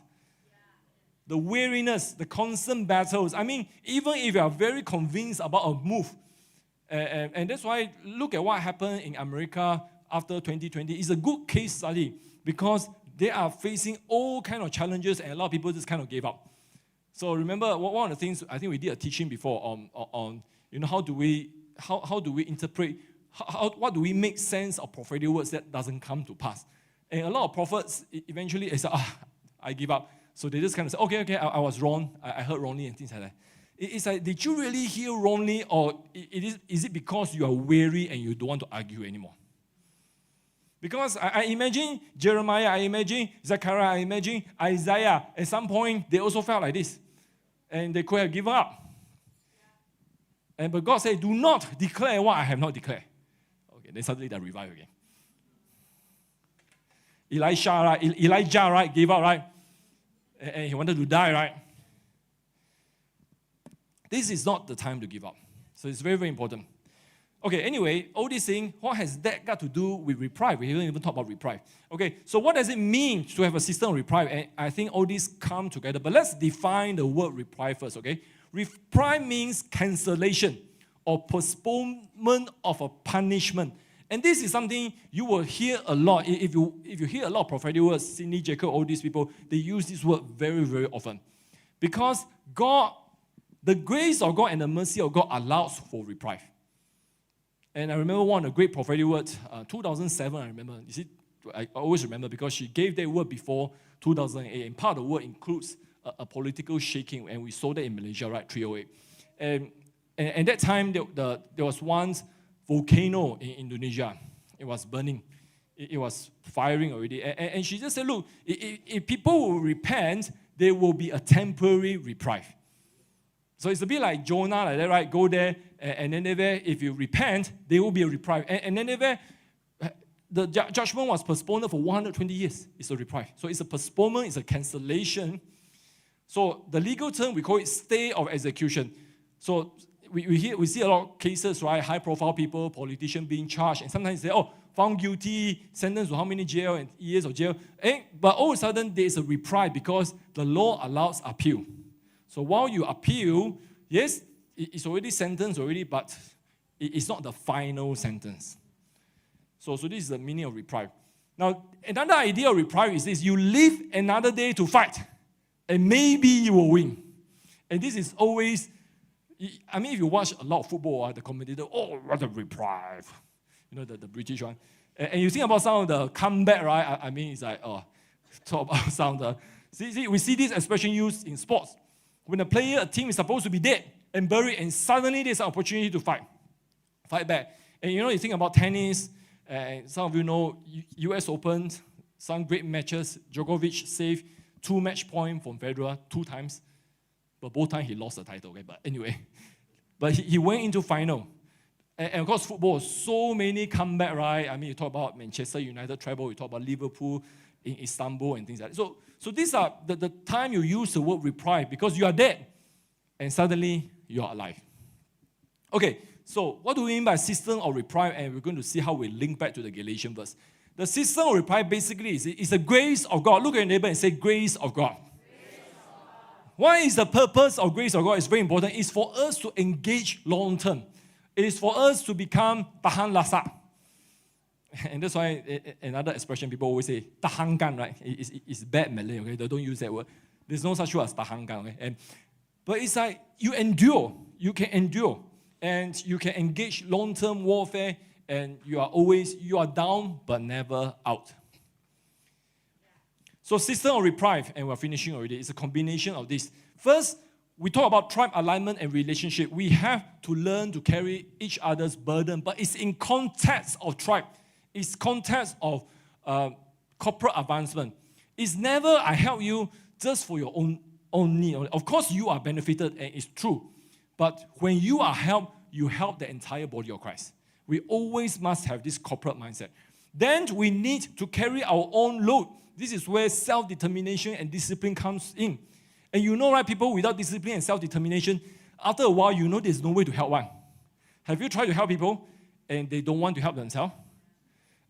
The weariness, the constant battles. I mean, even if you are very convinced about a move, and that's why look at what happened in America after 2020. It's a good case study because they are facing all kind of challenges and a lot of people just kind of gave up. So remember, one of the things, I think we did a teaching before on how do we interpret, what do we make sense of prophetic words that doesn't come to pass? And a lot of prophets eventually say, I give up. So they just kind of say, okay, I was wrong, I heard wrongly and things like that. It's like, did you really hear wrongly or is it because you are weary and you don't want to argue anymore? Because I imagine Jeremiah, I imagine Zechariah, I imagine Isaiah, at some point they also felt like this. And they could have given up. But God said, do not declare what I have not declared. Okay, then suddenly they revive again. Elijah, right, gave up, right? And he wanted to die, right? This is not the time to give up. So it's very, very important. Okay, anyway, all these things, what has that got to do with reprieve? We haven't even talked about reprieve. Okay, so what does it mean to have a system of reprieve? And I think all these come together. But let's define the word reprieve first, okay? Reprieve means cancellation or postponement of a punishment. And this is something you will hear a lot. If you hear a lot of prophetic words, Sidney, Jacob, all these people, they use this word very, very often. Because God, the grace of God and the mercy of God allows for reprieve. And I remember one of the great prophetic words, 2007, I remember. You see, I always remember because she gave that word before 2008. And part of the word includes a political shaking. And we saw that in Malaysia, right, 308. And that time, there was one volcano in Indonesia. It was burning. It was firing already. And she just said, look, if people will repent, there will be a temporary reprieve. So it's a bit like Jonah, like that, right? Go there, and then if you repent, there will be a reprieve. And then the judgment was postponed for 120 years. It's a reprieve. So it's a postponement, it's a cancellation. So the legal term, we call it stay of execution. So we see a lot of cases, right? High-profile people, politicians being charged, and sometimes they say, found guilty, sentenced to how many jail and years of jail. But all of a sudden, there is a reprieve because the law allows appeal. So while you appeal, yes, it's already sentenced already, but it's not the final sentence. So this is the meaning of reprieve. Now, another idea of reprieve is this: you live another day to fight, and maybe you will win. And this is always, I mean, if you watch a lot of football, the commentator, oh, what a reprieve. You know, the British one. And you think about some of the comeback, right? I mean, it's like, oh, talk about some of the... See, we see this expression used in sports. When a team is supposed to be dead and buried, and suddenly there's an opportunity to fight back. And you know, you think about tennis, and some of you know US Open, some great matches. Djokovic saved 2 match points from Federer 2 times, but both times he lost the title. Okay? But anyway, he went into final. And of course, football, so many comeback, right? I mean, you talk about Manchester United treble, you talk about Liverpool in Istanbul and things like that. So these are the time you use the word reprieve, because you are dead and suddenly you are alive. Okay, so what do we mean by system of reprieve? And we're going to see how we link back to the Galatian verse. The system of reprieve basically is the grace of God. Look at your neighbor and say, grace of God. Why is the purpose of grace of God? It's very important. It's for us to engage long term. It is for us to become tahan lasa. And that's why another expression people always say, tahan gan, right? It's bad Malay, okay? They don't use that word. There's no such word as tahan gan, okay? But it's like you endure. You can endure. And you can engage long-term warfare, and you are down but never out. So system of reprieve, and we're finishing already, it's a combination of this. First, we talk about tribe alignment and relationship. We have to learn to carry each other's burden, but it's in context of tribe. It's context of corporate advancement. It's never I help you just for your own need. Of course, you are benefited, and it's true. But when you are helped, you help the entire body of Christ. We always must have this corporate mindset. Then we need to carry our own load. This is where self-determination and discipline comes in. And you know, right, people without discipline and self-determination, after a while, you know there's no way to help one. Have you tried to help people and they don't want to help themselves?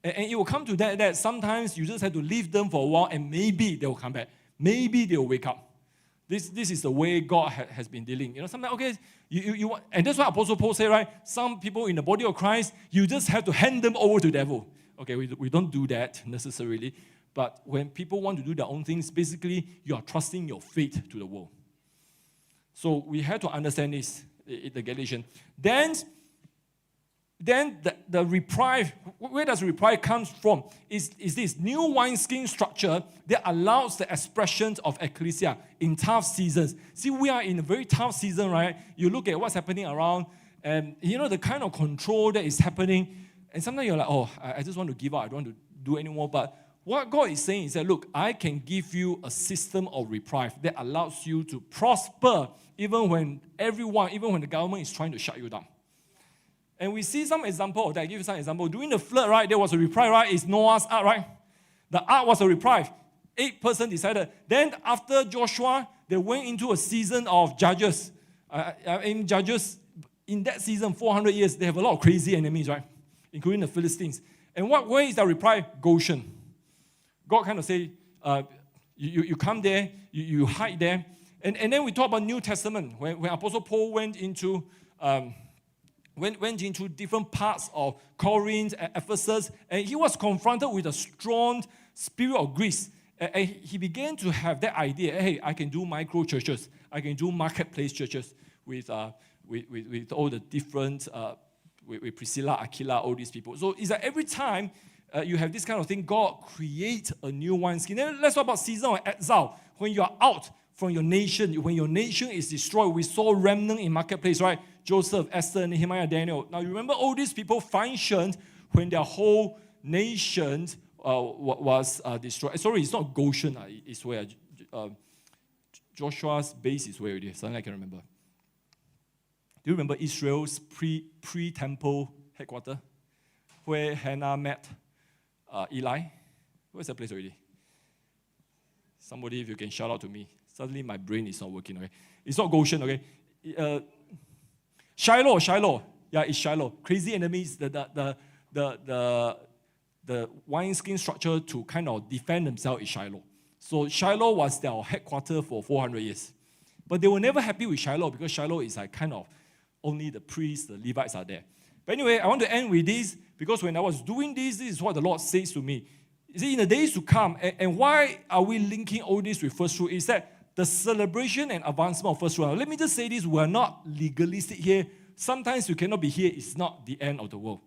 And it will come to that sometimes you just have to leave them for a while, and maybe they will come back. Maybe they will wake up. This is the way God has been dealing. You know, sometimes, okay, you and that's why Apostle Paul said, right, some people in the body of Christ, you just have to hand them over to the devil. Okay, we don't do that necessarily. But when people want to do their own things, basically, you are trusting your faith to the world. So we have to understand this, the Galatians. Then the reprieve, where does reprieve come from? Is this new wineskin structure that allows the expression of ecclesia in tough seasons. See, we are in a very tough season, right? You look at what's happening around, and you know the kind of control that is happening, and sometimes you're like, oh, I just want to give up, I don't want to do anymore. But what God is saying is that, look, I can give you a system of reprieve that allows you to prosper even when the government is trying to shut you down. And we see some example of that. I'll give you some example. During the flood, right, there was a reprieve, right? It's Noah's Ark, right? The Ark was a reprieve. 8 persons decided. Then after Joshua, they went into a season of judges. Judges, in that season, 400 years, they have a lot of crazy enemies, right? Including the Philistines. And where is that reprieve? Goshen. God kind of say, you come there, you hide there. And then we talk about New Testament. When Apostle Paul went into different parts of Corinth and Ephesus, and he was confronted with a strong spirit of Greece. And he began to have that idea, hey, I can do micro churches. I can do marketplace churches with all the different, with Priscilla, Aquila, all these people. So it's like every time you have this kind of thing, God creates a new wineskin. Then let's talk about season of exile. When you are out from your nation, when your nation is destroyed, we saw remnant in marketplace, right? Joseph, Esther, Nehemiah, Daniel. Now, you remember all these people functioned when their whole nation was destroyed. Sorry, it's not Goshen. It's where Joshua's base is where it is. Something I can remember. Do you remember Israel's pre-temple headquarters? Where Hannah met Eli? Where's that place already? Somebody, if you can shout out to me. Suddenly my brain is not working, okay? It's not Goshen, okay? Shiloh. Yeah, it's Shiloh. Crazy enemies, the wineskin structure to kind of defend themselves is Shiloh. So Shiloh was their headquarters for 400 years. But they were never happy with Shiloh because Shiloh is like kind of only the priests, the Levites are there. But anyway, I want to end with this because when I was doing this, this is what the Lord says to me. You see, in the days to come, and why are we linking all this with first fruit? Is that the celebration and advancement of first fruit. Let me just say this, we're not legalistic here. Sometimes you cannot be here, it's not the end of the world.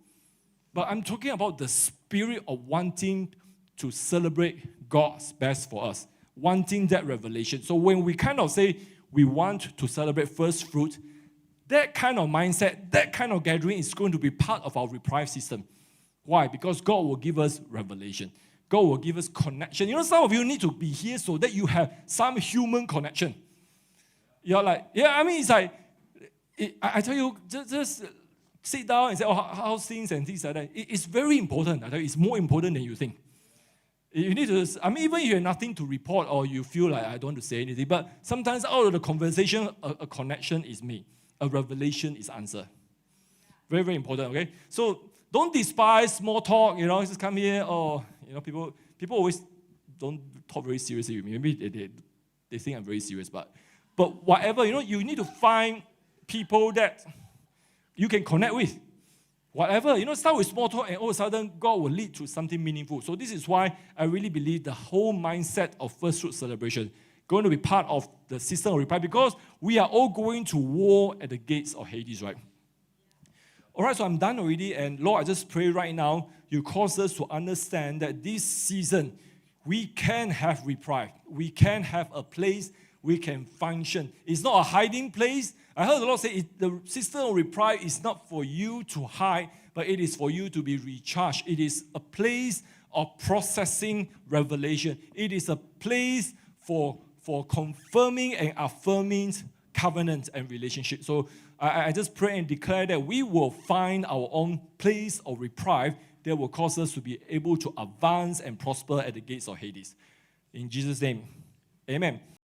But I'm talking about the spirit of wanting to celebrate God's best for us, wanting that revelation. So when we kind of say we want to celebrate first fruit, that kind of mindset, that kind of gathering is going to be part of our reprieve system. Why? Because God will give us revelation. God will give us connection. You know, some of you need to be here so that you have some human connection. You're like, yeah, I mean, it's like, I tell you, just sit down and say, oh, how's things and things like that. It's very important. I tell you, it's more important than you think. You need to, I mean, even if you have nothing to report or you feel like I don't want to say anything, but sometimes out of the conversation, a connection is made. A revelation is answered. Very, very important, okay? So don't despise small talk, you know, just come here, or, you know, people always don't talk very seriously with me. Maybe they think I'm very serious, but whatever, you know, you need to find people that you can connect with. Whatever, you know, start with small talk and all of a sudden God will lead to something meaningful. So this is why I really believe the whole mindset of first fruit celebration going to be part of the system of reprieve because we are all going to war at the gates of Hades, right? All right, so I'm done already, and Lord, I just pray right now, you cause us to understand that this season, we can have reprieve. We can have a place we can function. It's not a hiding place. I heard the Lord say the system of reprieve is not for you to hide, but it is for you to be recharged. It is a place of processing revelation. It is a place for confirming and affirming covenant and relationship. So I just pray and declare that we will find our own place of reprieve that will cause us to be able to advance and prosper at the gates of Hades. In Jesus' name, amen.